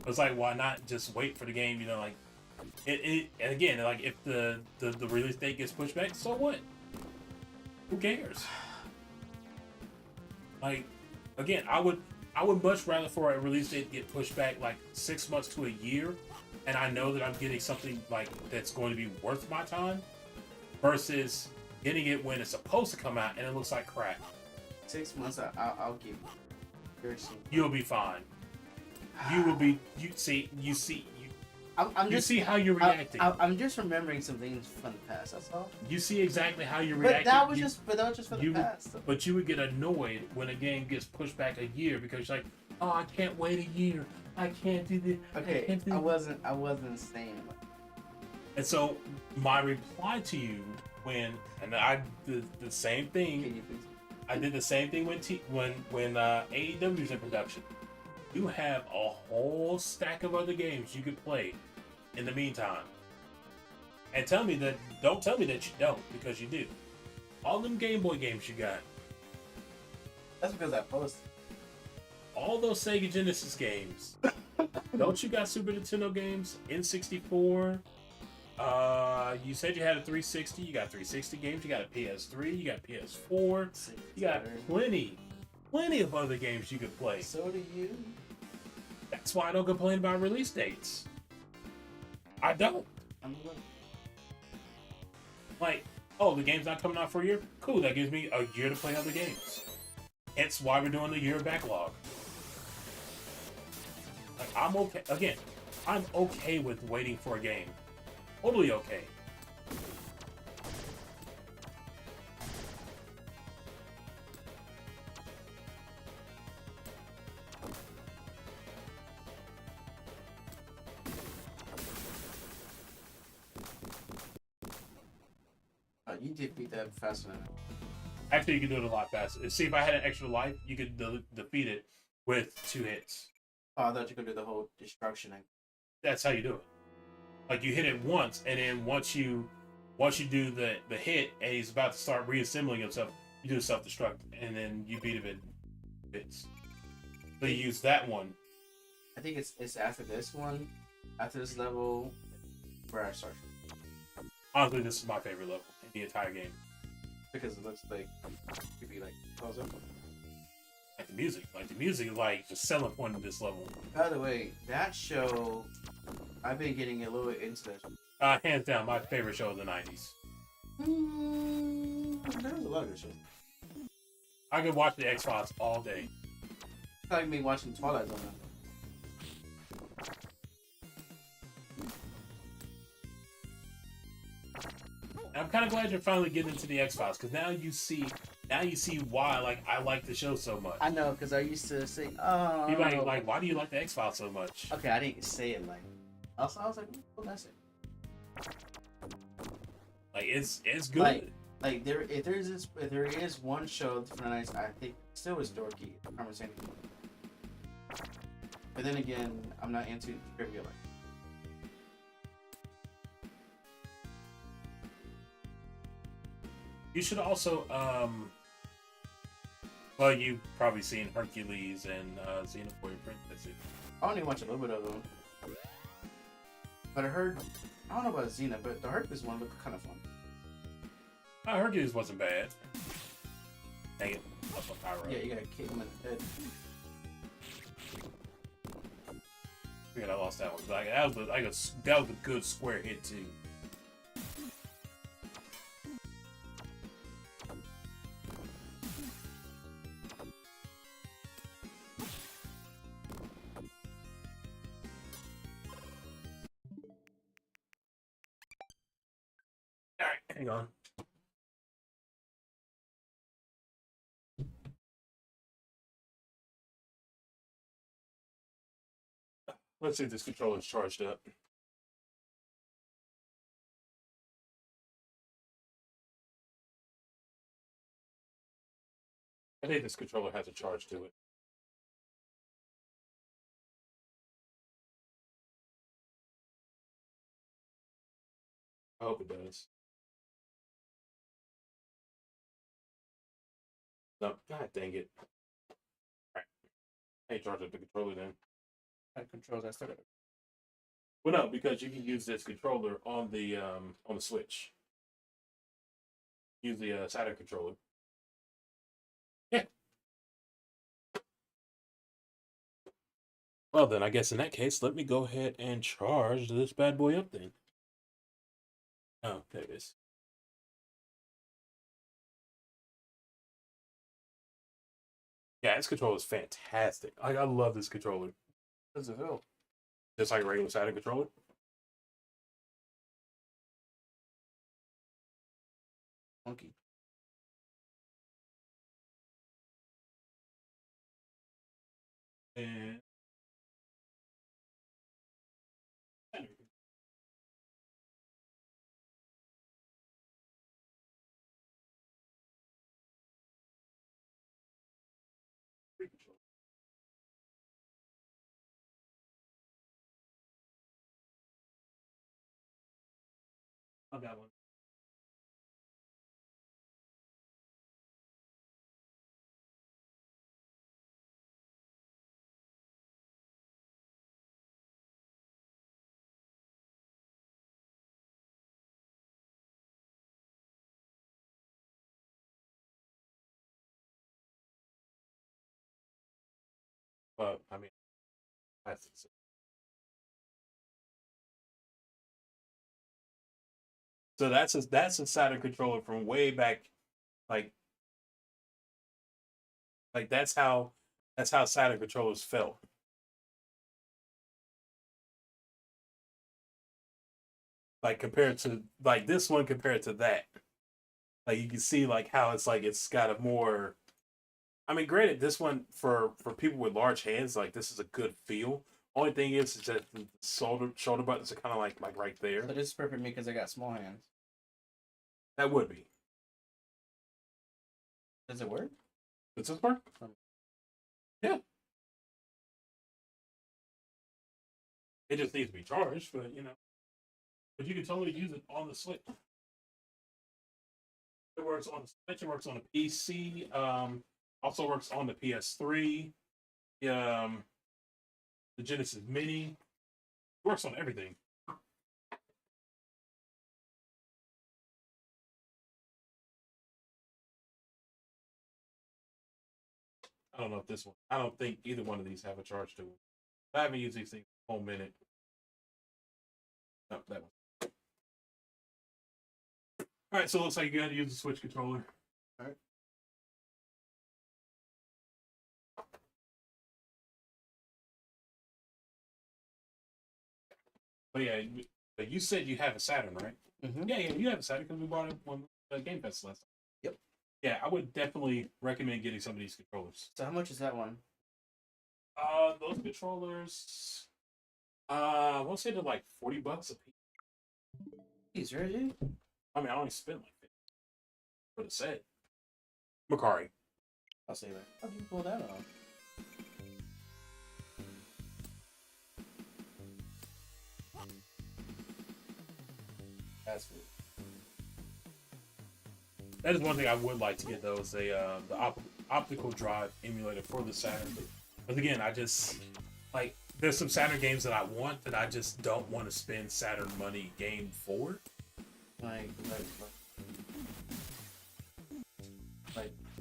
It's like, why not just wait for the game, like, and again, like, if the release date gets pushed back, so what? Who cares? Like, again, I would much rather for a release date to get pushed back like 6 months to a year, and I know that I'm getting something like that's going to be worth my time, versus getting it when it's supposed to come out and it looks like crap. 6 months, I'll give you. Very soon. You'll be fine. You will be. You see how you're reacting. I'm just remembering some things from the past. That's all. You see exactly how you're reacting. But that was just for the past. But you would get annoyed when a game gets pushed back a year because you're like, oh, I can't wait a year. I can't do this. Okay, I wasn't saying it. And so my reply to you I did the same thing. Can you please? I did the same thing when AEW was in production. You have a whole stack of other games you could play in the meantime. And don't tell me that you don't, because you do. All them Game Boy games you got. That's because I posted. All those Sega Genesis games. Don't you got Super Nintendo games? N64? You said you had a 360. You got 360 games. You got a PS3. You got PS4. You got plenty of other games you could play. So do you. That's why I don't complain about release dates. I don't. Like, oh, the game's not coming out for a year? Cool, that gives me a year to play other games. Hence why we're doing the year backlog. Like, I'm okay. Again, I'm okay with waiting for a game. Totally okay. You did beat that faster than Actually, you can do it a lot faster. See, if I had an extra life, you could defeat it with 2 hits. Oh, I thought you could do the whole destruction thing. That's how you do it. Like, you hit it once, and then once you do the hit, and he's about to start reassembling himself, you do self destruct, and then you beat it bits. So you use that one. I think it's after this one, after this level, where I start Honestly, this is my favorite level in the entire game. because it looks like it could be like puzzle. Like the music is like the selling point of this level. By the way, that show, I've been getting a little bit into that. Hands down, my favorite show of the '90s. There was a lot of good shows. I could watch the X Files all day. It's like me watching Twilight Zone now. And I'm kind of glad you're finally getting into the X Files because now you see why like I like the show so much. I know, because I used to say, oh. You like why do you like the X Files so much? Okay, I didn't say it like. I was like, what did I say? Like it's good. Like if there is one show for the nights, I think still is dorky. I'm saying. But then again, I'm not into trivia like. You should also well, you've probably seen Hercules and Xenophobia Princess. I only watched a little bit of them, but I heard. I don't know about Xena, but the Hercules one looked kind of fun. Hercules wasn't bad. Dang it. That's what Pyro. Yeah, you gotta kick him in the head. I lost that one. Like, that was a good square hit too. Alright, hang on. Let's see if this controller's charged up. I think this controller has a charge to it. I hope it does. No, god dang it. Alright. I ain't charged up the controller then. That controls that stuff. Well, no, because you can use this controller on the Switch. Use the Saturn controller. Yeah. Well, then, I guess in that case, let me go ahead and charge this bad boy up then. Oh, there it is. Yeah, this controller is fantastic. I love this controller. How does it feel? Just like a regular Saturn controller. Funky. And I got one. But I mean, that's so that's a Saturn controller from way back, like that's how Saturn controllers felt. Like compared to like this one compared to that. Like you can see like how it's got a more. I mean, granted, this one for people with large hands, like this is a good feel. Only thing is that the shoulder buttons are kind of like right there. So this is perfect for me because I got small hands. That would be. Does it work? Does this work? Yeah. It just needs to be charged, but but you can totally use it on the Switch. It works works on the Switch. It works on the PC. Also works on the PS3. The Genesis Mini. It works on everything. I don't know if this one. I don't think either one of these have a charge to it. I haven't used these things for a whole minute. No, that one. All right, so it looks like you got to use the Switch controller. All right. But yeah, but you said you have a Saturn, right? Mm-hmm. Yeah, you have a Saturn because we bought it when Game Pass last time. Yep. Yeah, I would definitely recommend getting some of these controllers. So how much is that one? Those controllers, I want to say they're like $40 a piece. He's ready. I mean, I only spent like 50 for the set. Macari. I'll say that. How do you pull that off? That's weird. That is one thing I would like to get though, is the optical drive emulator for the Saturn. But again, I just like there's some Saturn games that I want that I just don't want to spend Saturn money game for. Like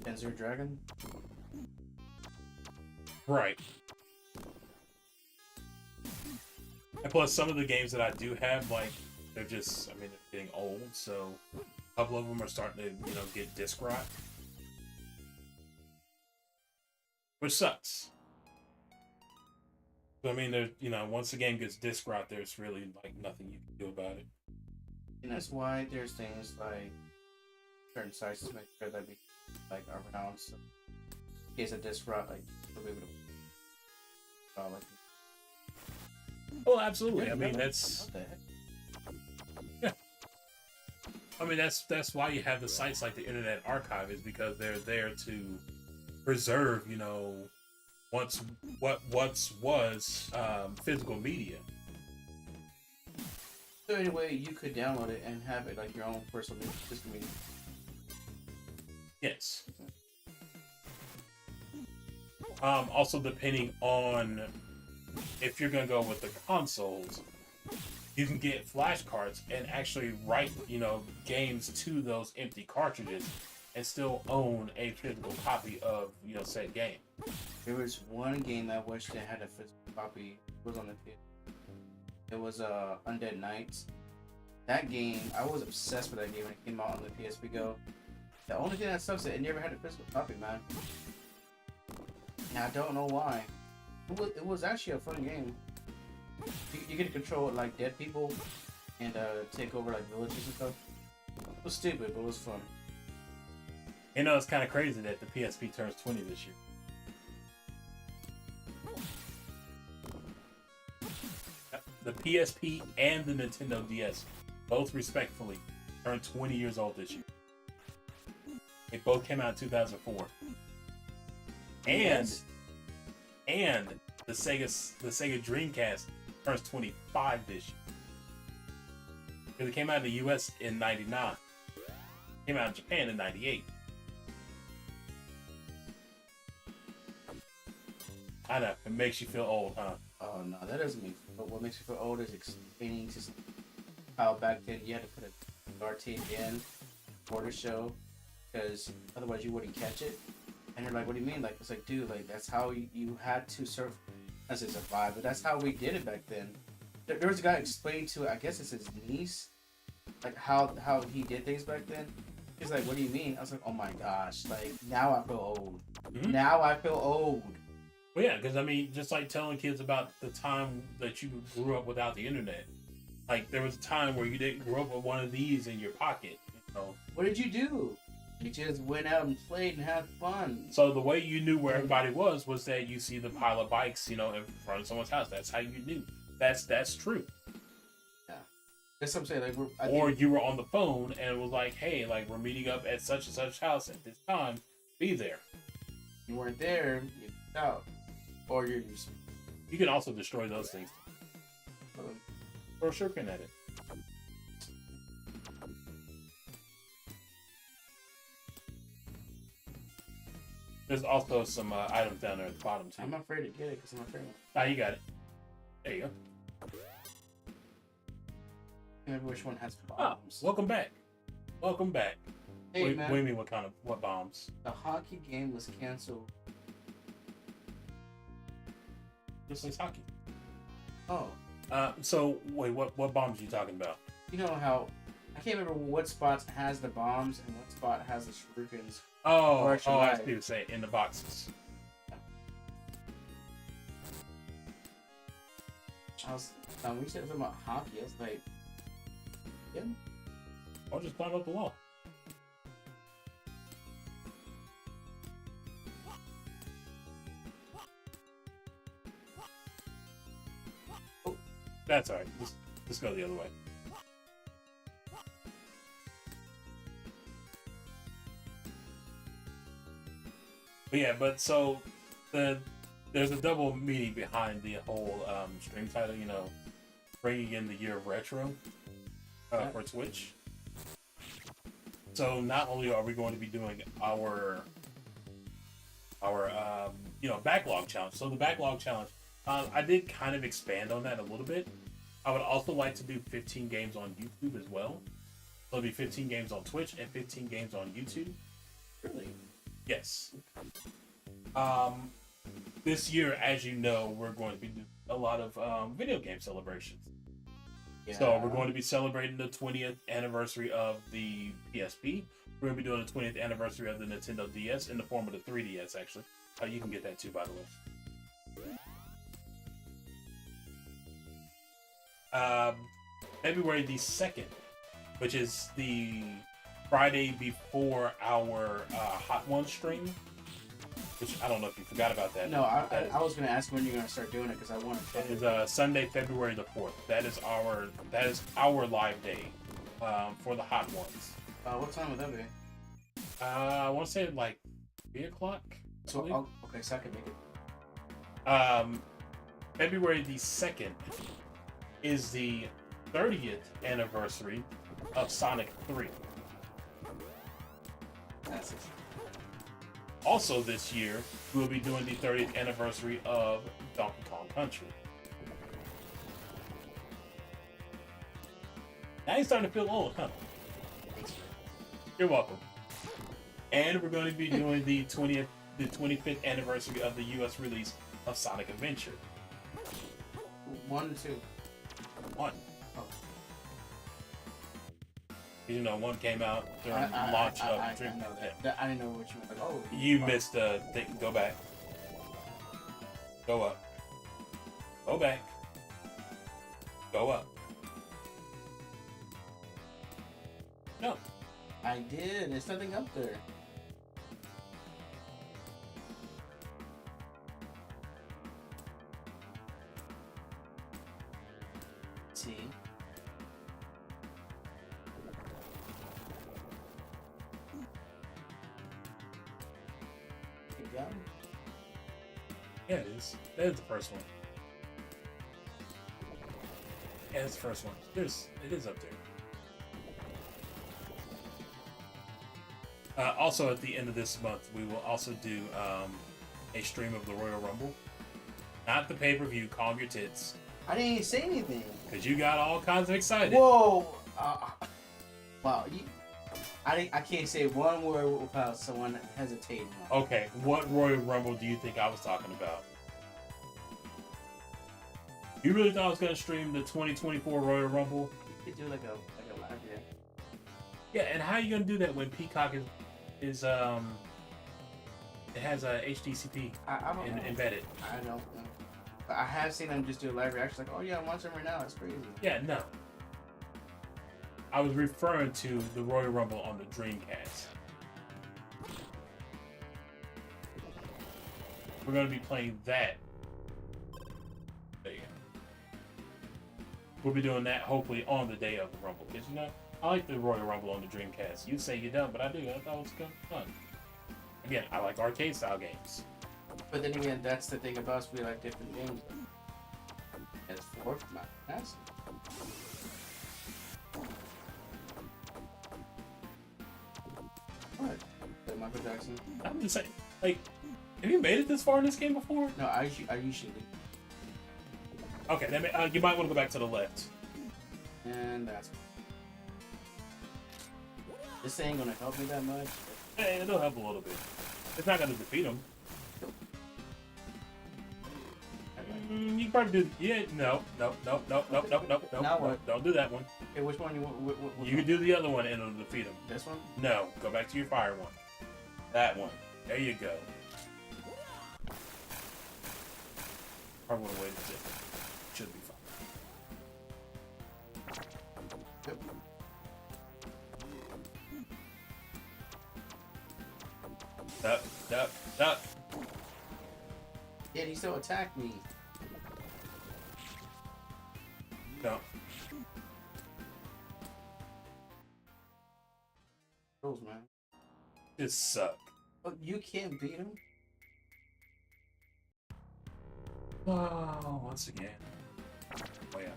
Enter Dragon? Right. And plus, some of the games that I do have, like, they're just, I mean, they're getting old, so a couple of them are starting to, you know, get disc rot. Which sucks. So, I mean, there's, you know, once the game gets disc rot, there's really, like, nothing you can do about it. And that's why there's things like certain sites to make sure that we, like, around, so in case of disc rot, like, we'll be able to, like, Oh, absolutely. yeah, I mean, what that's, the heck? yeah. I mean, that's why you have the sites like the Internet Archive, is because they're there to preserve, you know, what once was physical media. So anyway, you could download it and have it like your own personal physical media. Yes. Also, depending on if you're gonna go with the consoles, you can get flash cards and actually write, you know, games to those empty cartridges and still own a physical copy of, you know, said game. There was one game I wish they had a physical copy. It was on the PS. It was Undead Nights. That game, I was obsessed with that game when it came out on the PSP Go. The only thing that sucks is it never had a physical copy, man. And I don't know why. It was actually a fun game. You get to control like dead people and take over like villages and stuff. It was stupid, but it was fun. You know, it's kind of crazy that the PSP turns 20 this year. The PSP and the Nintendo DS both respectfully turned 20 years old this year. They both came out in 2004. Yes. And the Sega Dreamcast turns 25 this year. Because it came out in the US in 99. Came out in Japan in 98. I know, it makes you feel old, huh? Oh no, that doesn't mean. But what makes me feel old is explaining to how back then you had to put a RT in for the show, because otherwise you wouldn't catch it. And you're like, what do you mean? Like, it's like, dude, like that's how you had to survive, but that's how we did it back then. There was a guy explaining to, I guess it's his niece, like how he did things back then. He's like, what do you mean? I was like, oh my gosh, like now I feel old. Mm-hmm. Now I feel old. Well, yeah, because I mean, just like telling kids about the time that you grew up without the internet. Like, there was a time where you didn't grow up with one of these in your pocket, you know? What did you do? You just went out and played and had fun. So the way you knew where everybody was that you see the pile of bikes, you know, in front of someone's house. That's how you knew. That's true. Yeah, that's what I'm saying. Like, or you were on the phone and it was like, hey, like we're meeting up at such and such house at this time. Be there. You weren't there. You missed out. Or you're just. You can also destroy those things. Throw shuriken at it. There's also some items down there at the bottom too. I'm afraid to get it because I'm afraid. Ah, you got it. There you go. I remember which one has Oh, bombs. welcome back. Welcome back. Hey, what, man. what do you mean? What bombs? The hockey game was canceled. This is hockey. Oh, So wait, what bombs are you talking about? you know how I can't remember what spots has the bombs and what spot has the shurikens. Oh, Or should I I- see what you're saying, in the boxes. I was we said something about hockey. I was like, yeah. I'll just climb up the wall. Oh. That's alright. Just go the other way. But yeah, so there's a double meaning behind the whole stream title. You know, bringing in the year of retro for Twitch. So not only are we going to be doing our backlog challenge. So the backlog challenge, I did kind of expand on that a little bit. I would also like to do 15 games on YouTube as well. So it'll be 15 games on Twitch and 15 games on YouTube. Really? Yes. This year, as you know, we're going to be doing a lot of video game celebrations. Yeah. So we're going to be celebrating the 20th anniversary of the PSP. We're going to be doing the 20th anniversary of the Nintendo DS in the form of the 3DS, actually. You can get that too, by the way. February the 2nd, which is the Friday before our Hot One stream. Which I don't know if you forgot about that. No, I was gonna ask when you're gonna start doing it because I want to. It is Sunday, February the 4th. That is our live day for the Hot Ones. What time would that be? I want to say like 3 o'clock. So okay, so I can make it. February the 2nd is the 30th anniversary of Sonic 3. That's it. Also this year, we'll be doing the 30th anniversary of Donkey Kong Country. Now you're starting to feel old, huh? You're welcome. And we're going to be doing the 25th anniversary of the US release of Sonic Adventure. 1 and 2. 1. Oh. You know, 1 came out during launch of Dream. I know that. I didn't know what you meant. Like, oh, You missed the thing. Go back. Go up. Go back. Go up. No. I did. There's nothing up there. See. You got it? Yeah, it is. That is the first one. Yeah, it's the first one. It is up there. Also, at the end of this month, we will also do a stream of the Royal Rumble. Not the pay-per-view, calm your tits. I didn't even say anything. Because you got all kinds of excited. Whoa! Wow, I can't say one word without someone hesitating. Okay, what Royal Rumble do you think I was talking about? You really thought I was going to stream the 2024 Royal Rumble? You could do like a live video. Yeah, and how are you going to do that when Peacock is it has a HDCP I don't know. embedded? I don't know. But I have seen them just do a live reaction like, oh yeah, I'm watching right now. It's crazy. Yeah, no. I was referring to the Royal Rumble on the Dreamcast. We're going to be playing that. There you go. We'll be doing that hopefully on the day of the Rumble. Because, you know, I like the Royal Rumble on the Dreamcast. You say you don't, but I do. I thought it was kind of fun. Again, I like arcade style games. But then again, that's the thing about us. We like different games. As for my past. What? Like Michael Jackson. I'm just saying, like, Have you made it this far in this game before? No, I usually. Okay, you might want to go back to the left. And that's. This ain't gonna help me that much. Hey, it'll help a little bit. It's not gonna defeat him. You can probably do. Yeah, no. Now what? Don't do that one. Okay, which one you want? You can do the other one and it'll defeat him. This one? No, go back to your fire one. That one. There you go. Probably would have waited a bit. Should be fine. Yep. Duck. Yeah, he still attacked me. No. Rules, man. Just suck. Oh, you can't beat him? Oh, once again. Oh, yeah.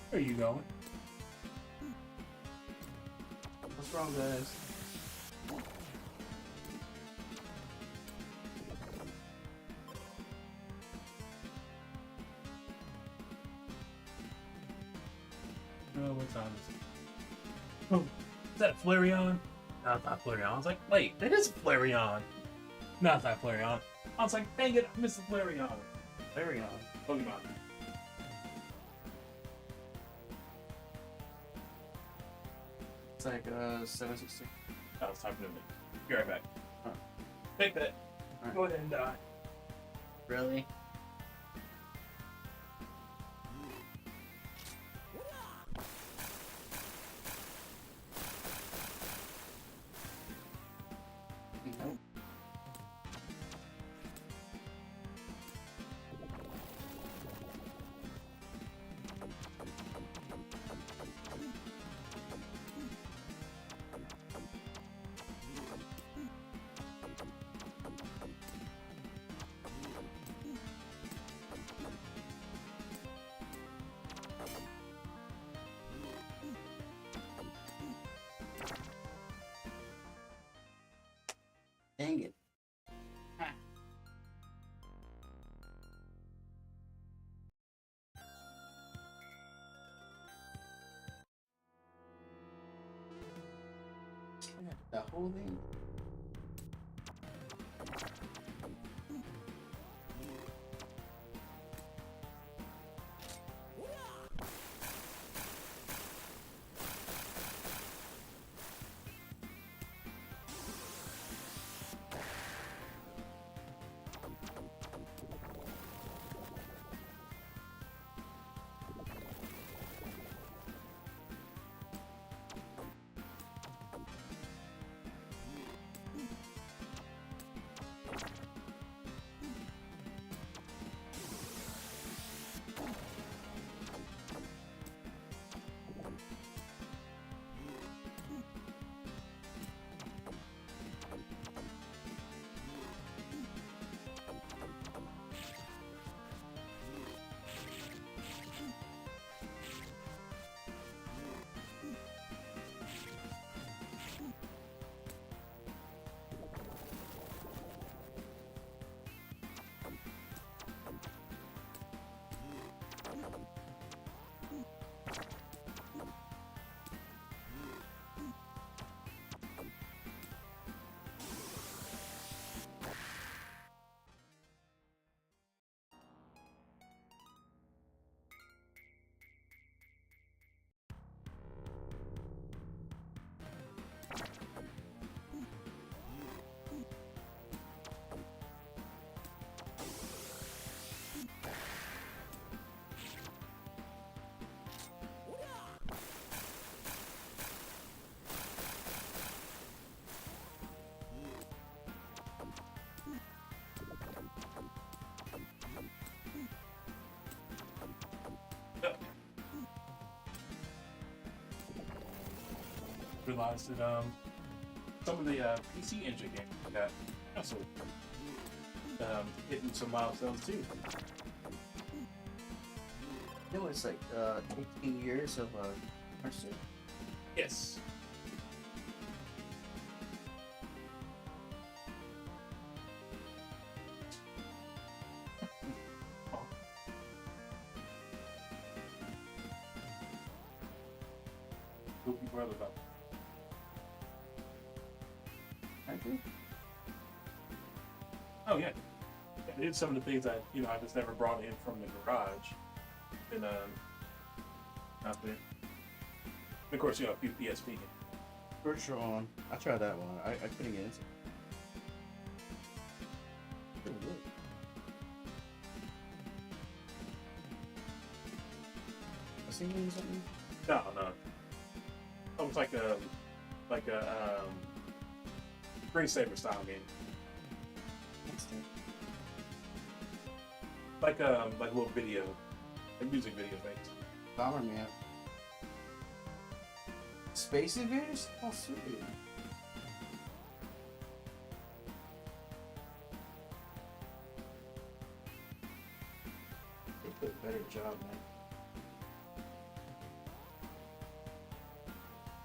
Where are you going? What's wrong, guys? Oh, what time is it? Oh, is that Flareon? No, it's not Flareon. I was like, wait, that is Flareon. No, it's not Flareon. I was like, dang it, I missed the Flareon. Flareon. Pokemon. It's like 716. I was talking to me. Be right back. Alright. Take that. Alright. Go ahead and die. Really? Nope. Dang it. Ha. The whole thing? realized that some of the PC Engine games got also hitting some milestones too. It was like 18 years of Mercer. Yes. Whoop your brother about. Actually, Oh yeah. It's some of the things that I just never brought in from the garage, and out there. Of course, a few PSP games. Virtual On. I tried that one. I couldn't get into it. Pretty good. I seen you in something. No. Almost like a screensaver style game. What's that? Like a little video, like music video things. Bomberman. Space Invaders? Oh, sweet. They did a better job, man.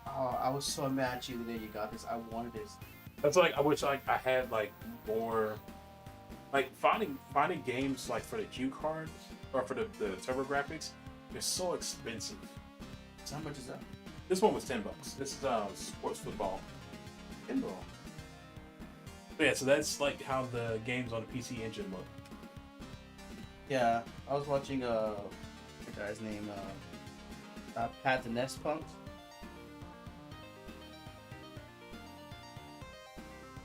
Oh, I was so mad at you that you got this. I wanted this. That's like I wish I had more finding games for the cue cards or for the TurboGrafx. They're so expensive. So how much is that? This one was $10. This is sports football. Pinball. But yeah, so that's how the games on the PC Engine look. Yeah, I was watching the guy's name, Pat the Nest Punk.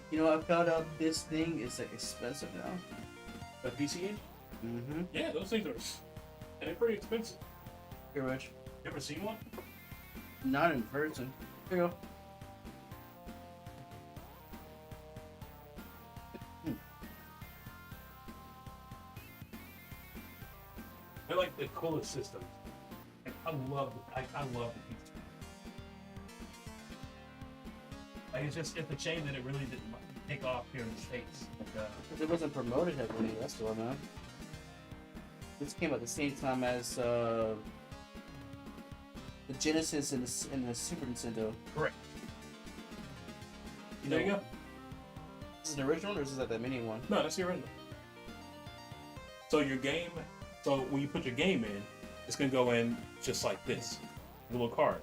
You know, I found out this thing is expensive now. The PC Engine? Mm-hmm. Yeah, those things they're pretty expensive. Here, Rich. You ever seen one? Not in person. Here you go. They're like the coolest systems. I love the PC. It's a shame that it really didn't take off here in the States. It wasn't promoted heavily, that's why, man. This came at the same time as the Genesis and the Super Nintendo. Correct. You There know, you go. This is an original, or is this like the mini one? No, that's the original. So when you put your game in, it's gonna go in just like this, a little card.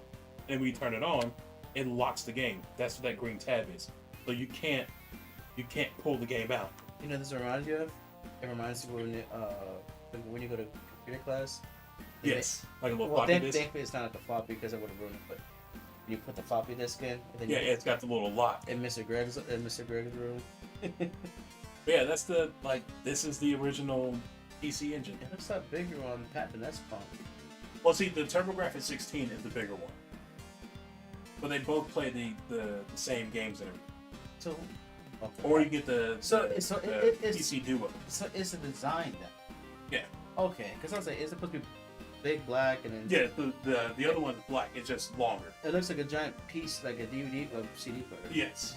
And when you turn it on, it locks the game. That's what that green tab is. So you can't pull the game out. You know, this reminds you of? It reminds you when you go to computer class. Yes, like a little Well, floppy disk. thankfully it's not like the floppy because I would have ruined it. But you put the floppy disk in, and then Yeah, it's got the little lock. in Mr. Greg's room. But yeah, that's this is the original PC Engine. It looks that bigger on Pat the Nest Punk. Well, see, the TurboGrafx 16 is the bigger one, but they both play the same games and everything. So, okay. Or you get the it's PC Duo. so it's a design then. Yeah. Okay, because I was like, is it supposed to be big black and then? Yeah, the other one's black. It's just longer. It looks like a giant piece, like a DVD or CD player. Yes.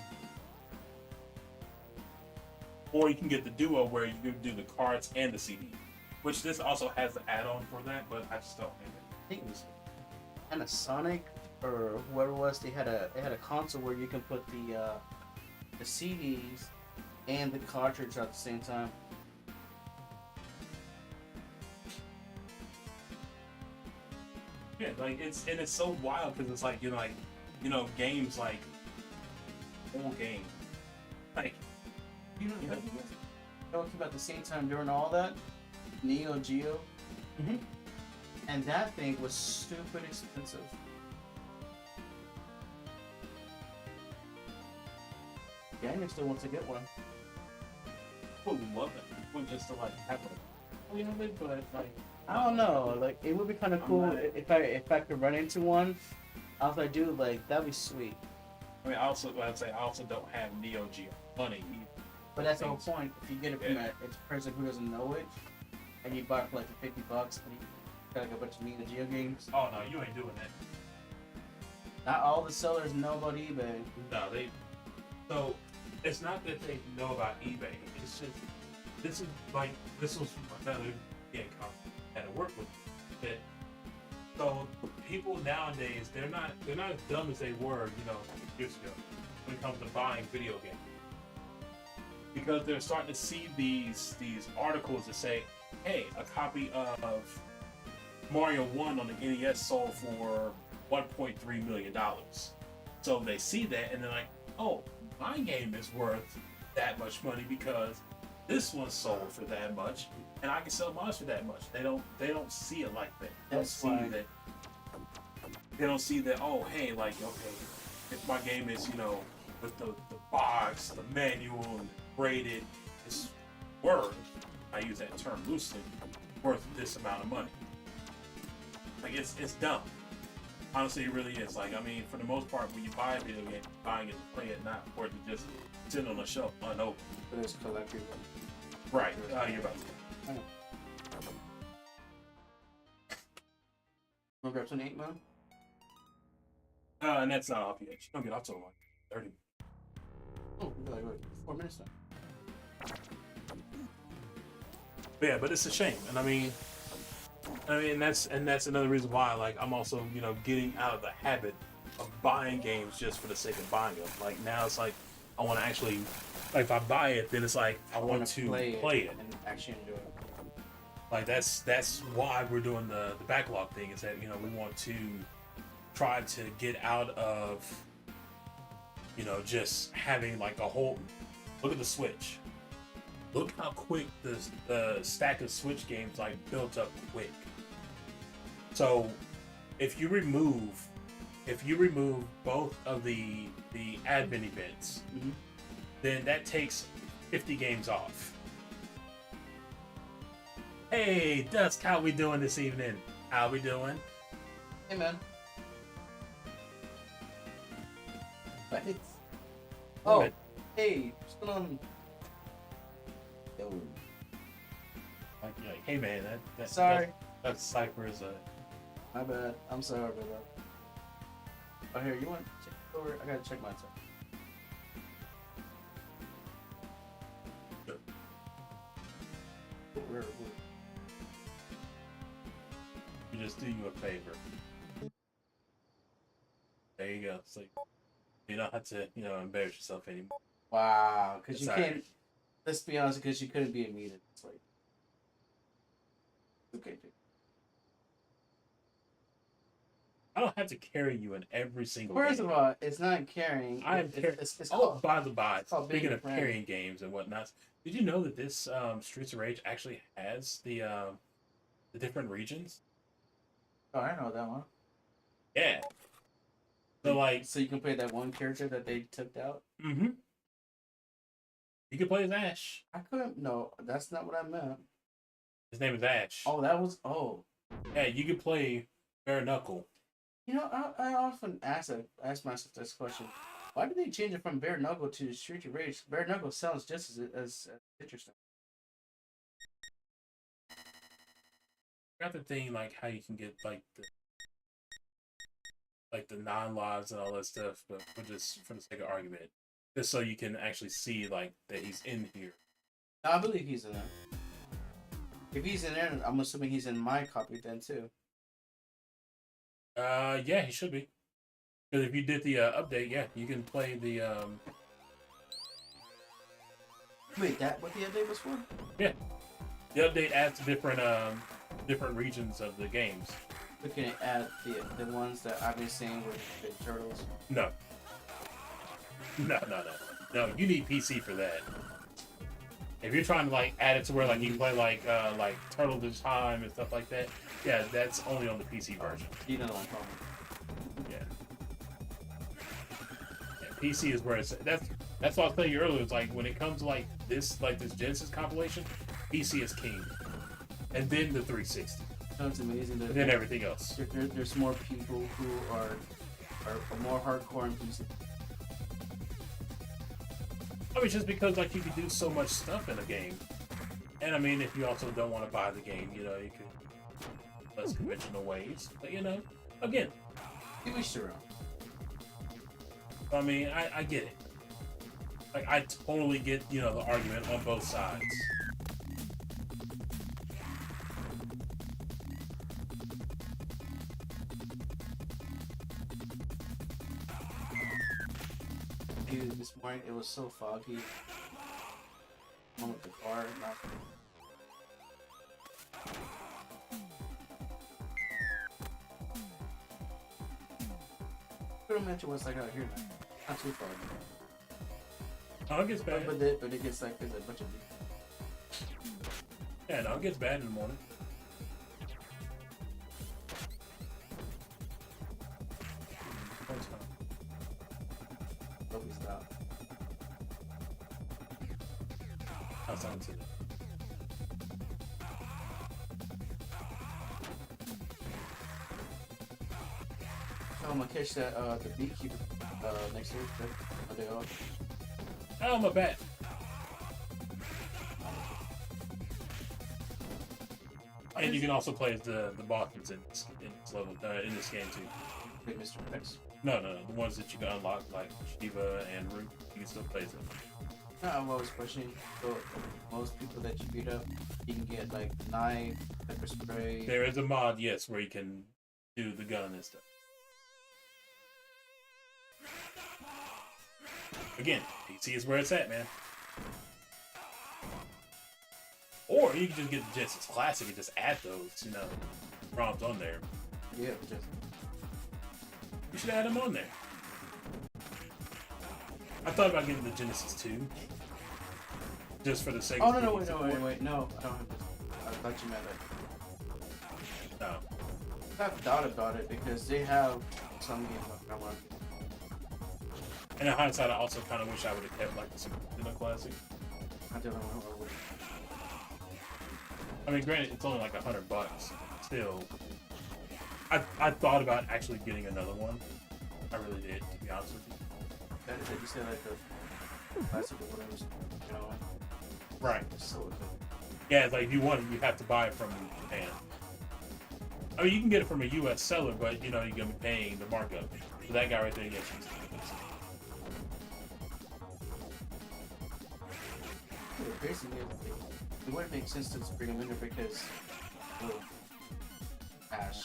Or you can get the Duo where you can do the cards and the CD, which this also has the add-on for that, but I just don't have it. I think it was Panasonic or whoever it was. They had a console where you can put the CDs and the cartridge at the same time. Yeah, it's so wild because it's games like whole game, You know came at the same time during all that? Neo Geo. Mhm. And that thing was stupid expensive. Daniel still wants to get one. I would love it. Would just to have a little bit, but I don't know. Like it would be kind of I'm cool not- if I could run into one. I was like, dude, like that'd be sweet. I mean, I also don't have Neo Geo money either. But that's the whole point. If you get it from a person who doesn't know it, and you buy it for like $50, and you got like a bunch of Neo Geo games. Oh no, you ain't doing that. Not all the sellers know about eBay. No, they. So it's not that they know about eBay. It's just this was another game company that I work with. That so people nowadays they're not as dumb as they were years ago when it comes to buying video games, because they're starting to see these articles that say, hey, a copy of Mario 1 on the NES sold for $1.3 million. So they see that and they're like, oh, my game is worth that much money because this one sold for that much and I can sell mine for that much. They don't see it like that. They don't see that, oh hey, like, okay, if my game is, with the box, the manual and graded, it's worth, I use that term loosely, worth this amount of money. Like it's dumb. Honestly, it really is. Like, I mean, for the most part, when you buy a video game, you're buying it to play it, not for it to just sit on a shelf unopened. But it's collectible. Right. You're about to. Wanna grab some 8 man? And that's not off yet. Don't get off till like 30. Oh, we got like 4 minutes now. But yeah, but it's a shame, and I mean that's another reason why, like, I'm also getting out of the habit of buying games just for the sake of buying them. Like now it's like I want to actually, like, if I buy it, then it's like I want to play it and actually enjoy it. Like that's why we're doing the backlog thing. Is that we want to try to get out of just having like a whole. Look at the Switch. Look how quick the stack of Switch games like built up quick. So if you remove both of the advent events, Mm-hmm. then that takes 50 games off. Hey, Dusk, how we doing this evening? How we doing? Hey, man. What? Oh, Good. hey, what's going on? Yo. Like, hey man, that Sorry. that Cypher is a. My bad. I'm sorry, brother. Oh, here, you want to check over? I gotta check mine. Sure. Where? We just do you a favor. There you go. So you don't have to, embarrass yourself anymore. Wow, because you Sorry. can't. Let's be honest, because you couldn't be a muted. It's like, okay, dude. I don't have to carry you in every single First game. of all, it's not carrying. I am carrying. It's Oh, called. by the by, it's called speaking being a of friend. carrying games and whatnot, did you know that this Streets of Rage actually has the different regions? Oh, I know that one. Yeah. So like, So you can play that one character that they took out. you can play as Ash. I couldn't. No, that's not what I meant. His name is Ash. Oh, that was. Oh, Yeah, you could play Bare Knuckle. I often ask myself this question: why did they change it from Bare Knuckle to Street of Rage? Bare Knuckle sounds just as interesting. Got the thing like how you can get like the non-lives and all that stuff, but for the sake of argument, just so you can actually see like that he's in here. I believe he's in there. If he's in there, I'm assuming he's in my copy then too. Yeah, he should be. Because if you did the update, yeah, you can play the Wait, that what the update was for? yeah, the update adds different regions of the games. Looking at the ones that I've been seeing with the turtles. No. No, you need PC for that. If you're trying to like add it to where like you can play like Turtle This Time and stuff like that, yeah, that's only on the PC version. You know what I'm talking Yeah. Yeah, PC is where it's that's what I was telling you earlier. It's like when it comes to like this Genesis compilation, PC is king. And then the 360. about. It's amazing that And then everything else. there's more people who are more hardcore in PC. I mean, just because like you can do so much stuff in a game, and I mean, if you also don't want to buy the game, you can less conventional ways. But again, You wish to run. I mean, I get it. Like, I totally get, you know, the argument on both sides. Dude, this morning it was so foggy. I'm with the car. Pretty much what's like out here. Not too far. Oh, it gets bad. But it gets like there's a bunch of. Yeah, no, it gets bad in the morning. Hope we stop. That sounds it. Oh, I'm gonna catch that the beekeeper next week. Are they off? Oh, my bad. And you can also play as the Balkans in this level in this game too. Like Mr. X. No, the ones that you can unlock like Shiva and Root, you can still play as them. No, I'm always pushing. So most people that you beat up, you can get like knife, pepper spray. There is a mod, yes, where you can do the gun and stuff. Again, PC is where it's at, man. Or you can just get the Genesis Classic and just add those, you know, ROMs on there. Yeah, just. You should add them on there. I thought about getting the Genesis 2. Just for the sake Oh of no, getting wait, no, I don't have this. I thought you meant that. No. I thought about it because they have some games I want. And in hindsight, I also kind of wish I would have kept like the Super Nintendo Classic. I don't know what I would. I mean, granted, it's only like $100. Still, I thought about actually getting another one. I really did, to be honest with you. That you said like the classic or whatever, you know. Right. So good. Yeah, it's like if you want it, you have to buy it from Japan. I mean, you can get it from a U.S. seller, but you know you're gonna be paying the markup. So that guy right there, yes, he's Basically, it wouldn't make sense to bring him in there because Ash.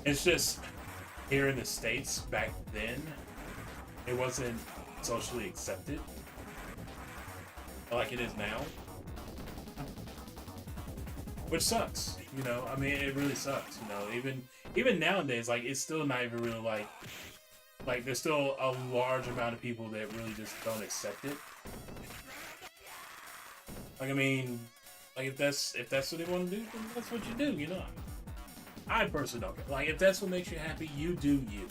It's just here in the States back then, it wasn't socially accepted like it is now, which sucks. You know, I mean, it really sucks. You know, even nowadays, like it's still not even really like there's still a large amount of people that really just don't accept it. Like I mean, like if that's what they want to do, then that's what you do. You know, I personally don't care. Like if that's what makes you happy, you do you.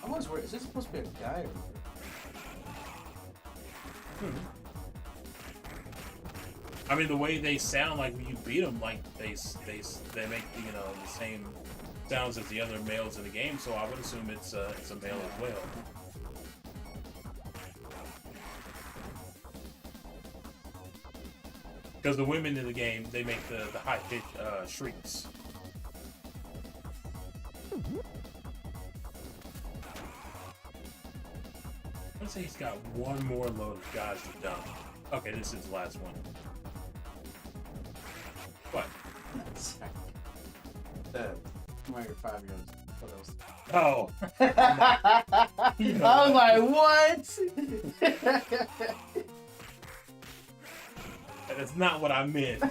I was worried. Is this supposed to be a guy or? I mean, the way they sound, like when you beat them, like they make you know the same sounds as the other males in the game. So I would assume it's a male as well. Because the women in the game, they make the high pitched shrieks. Let's say he's got one more load of guys to dump. Okay, this is the last one. What? The Mario 5-year-olds. What else? Oh. I was like, what? That's not what I meant.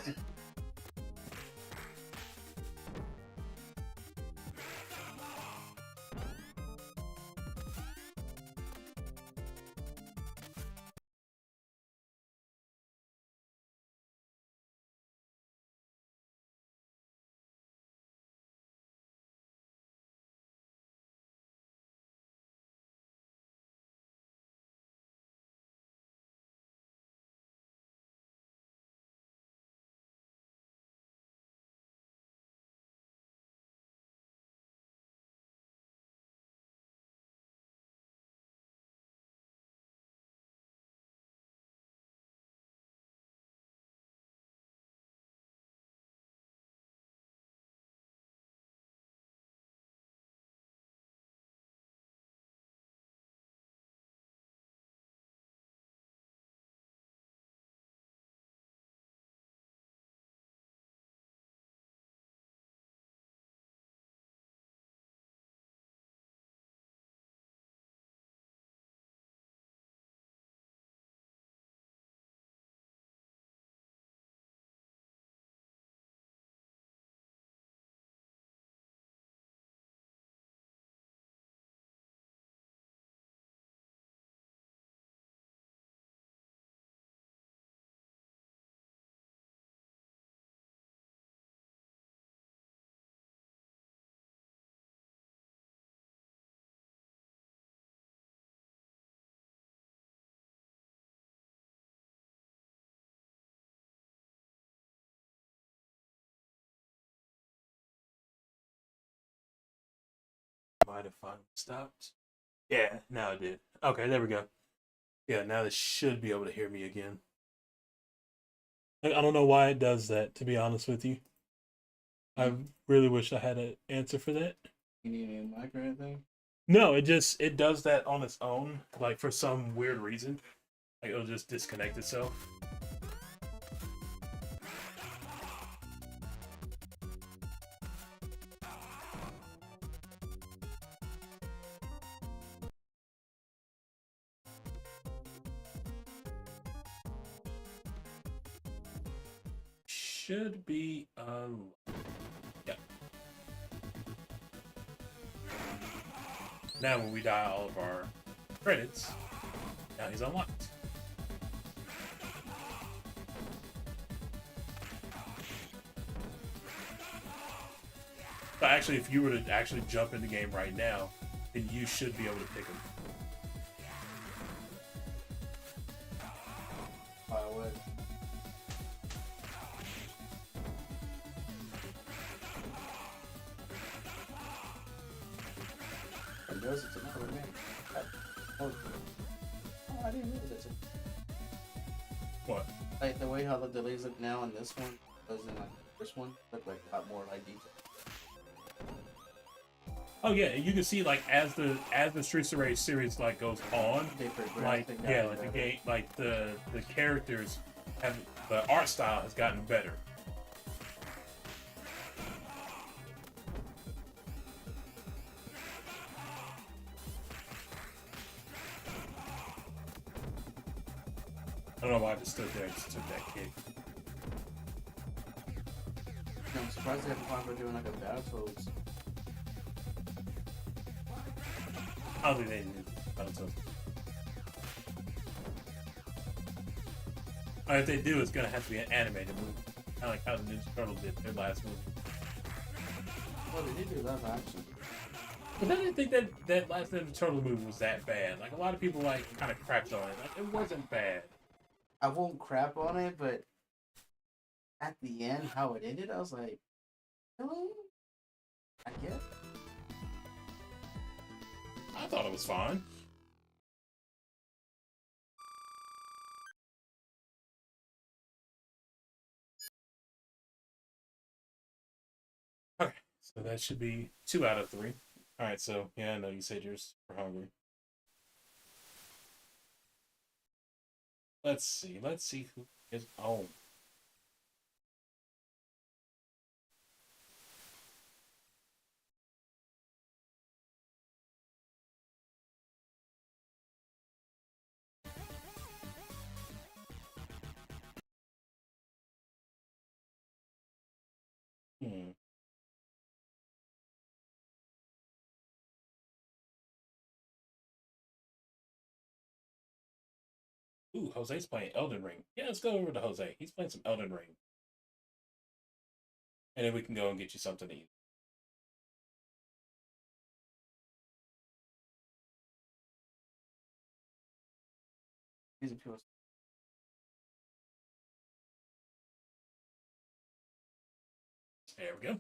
might have finally stopped. Yeah, now it did. Okay, there we go. Yeah, now they should be able to hear me again. I don't know why it does that, to be honest with you. I really wish I had an answer for that. You need a new mic or anything? No, it does that on its own, like for some weird reason. Like it'll just disconnect itself. Should be yeah. Now when we dial all of our credits, now he's unlocked. So actually, if you were to actually jump in the game right now, then you should be able to pick him. I would. It does it to another man. Oh, I didn't realize it. What? Like the way how the delays look now in this one doesn't like this one look like a lot more like detail. Oh yeah, you can see like as the Streets of Rage series like goes on, They progress, like they yeah, got like the better. game, like the characters have the art style has gotten better. I don't know why I just stood there and just took that kick. I'm surprised they haven't gone for doing like a Battletoads. I don't think they did Battletoads. Or if they do, it's gonna have to be an animated movie, kind of like how the Ninja Turtles did their last movie. Well, they did do live action. But I didn't think that last Ninja Turtle movie was that bad. Like a lot of people like kind of crapped on it. Like it wasn't bad. I won't crap on it, but at the end, how it ended, I was like, hello? I guess. I thought it was fine. Okay, so that should be 2 out of 3. All right, so yeah, I know you said you're super hungry. Let's see who is home. Hmm. Ooh, Jose's playing Elden Ring. Yeah, let's go over to Jose. He's playing some Elden Ring. And then we can go and get you something to eat. These are people. There we go.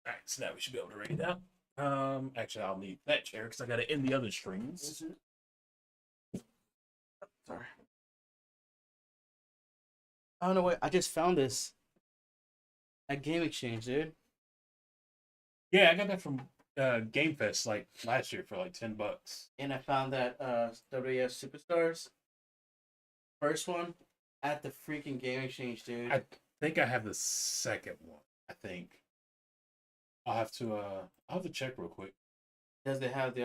All right, so now we should be able to read it out. Actually, I'll need that chair because I got to end the other streams. Sorry. I don't know what. I just found this at Game Exchange, dude. Yeah, I got that from Game Fest like last year for like $10. And I found that WS Superstars first one at the freaking Game Exchange, dude. I think I have the second one. I think I'll have to check real quick. Does they have the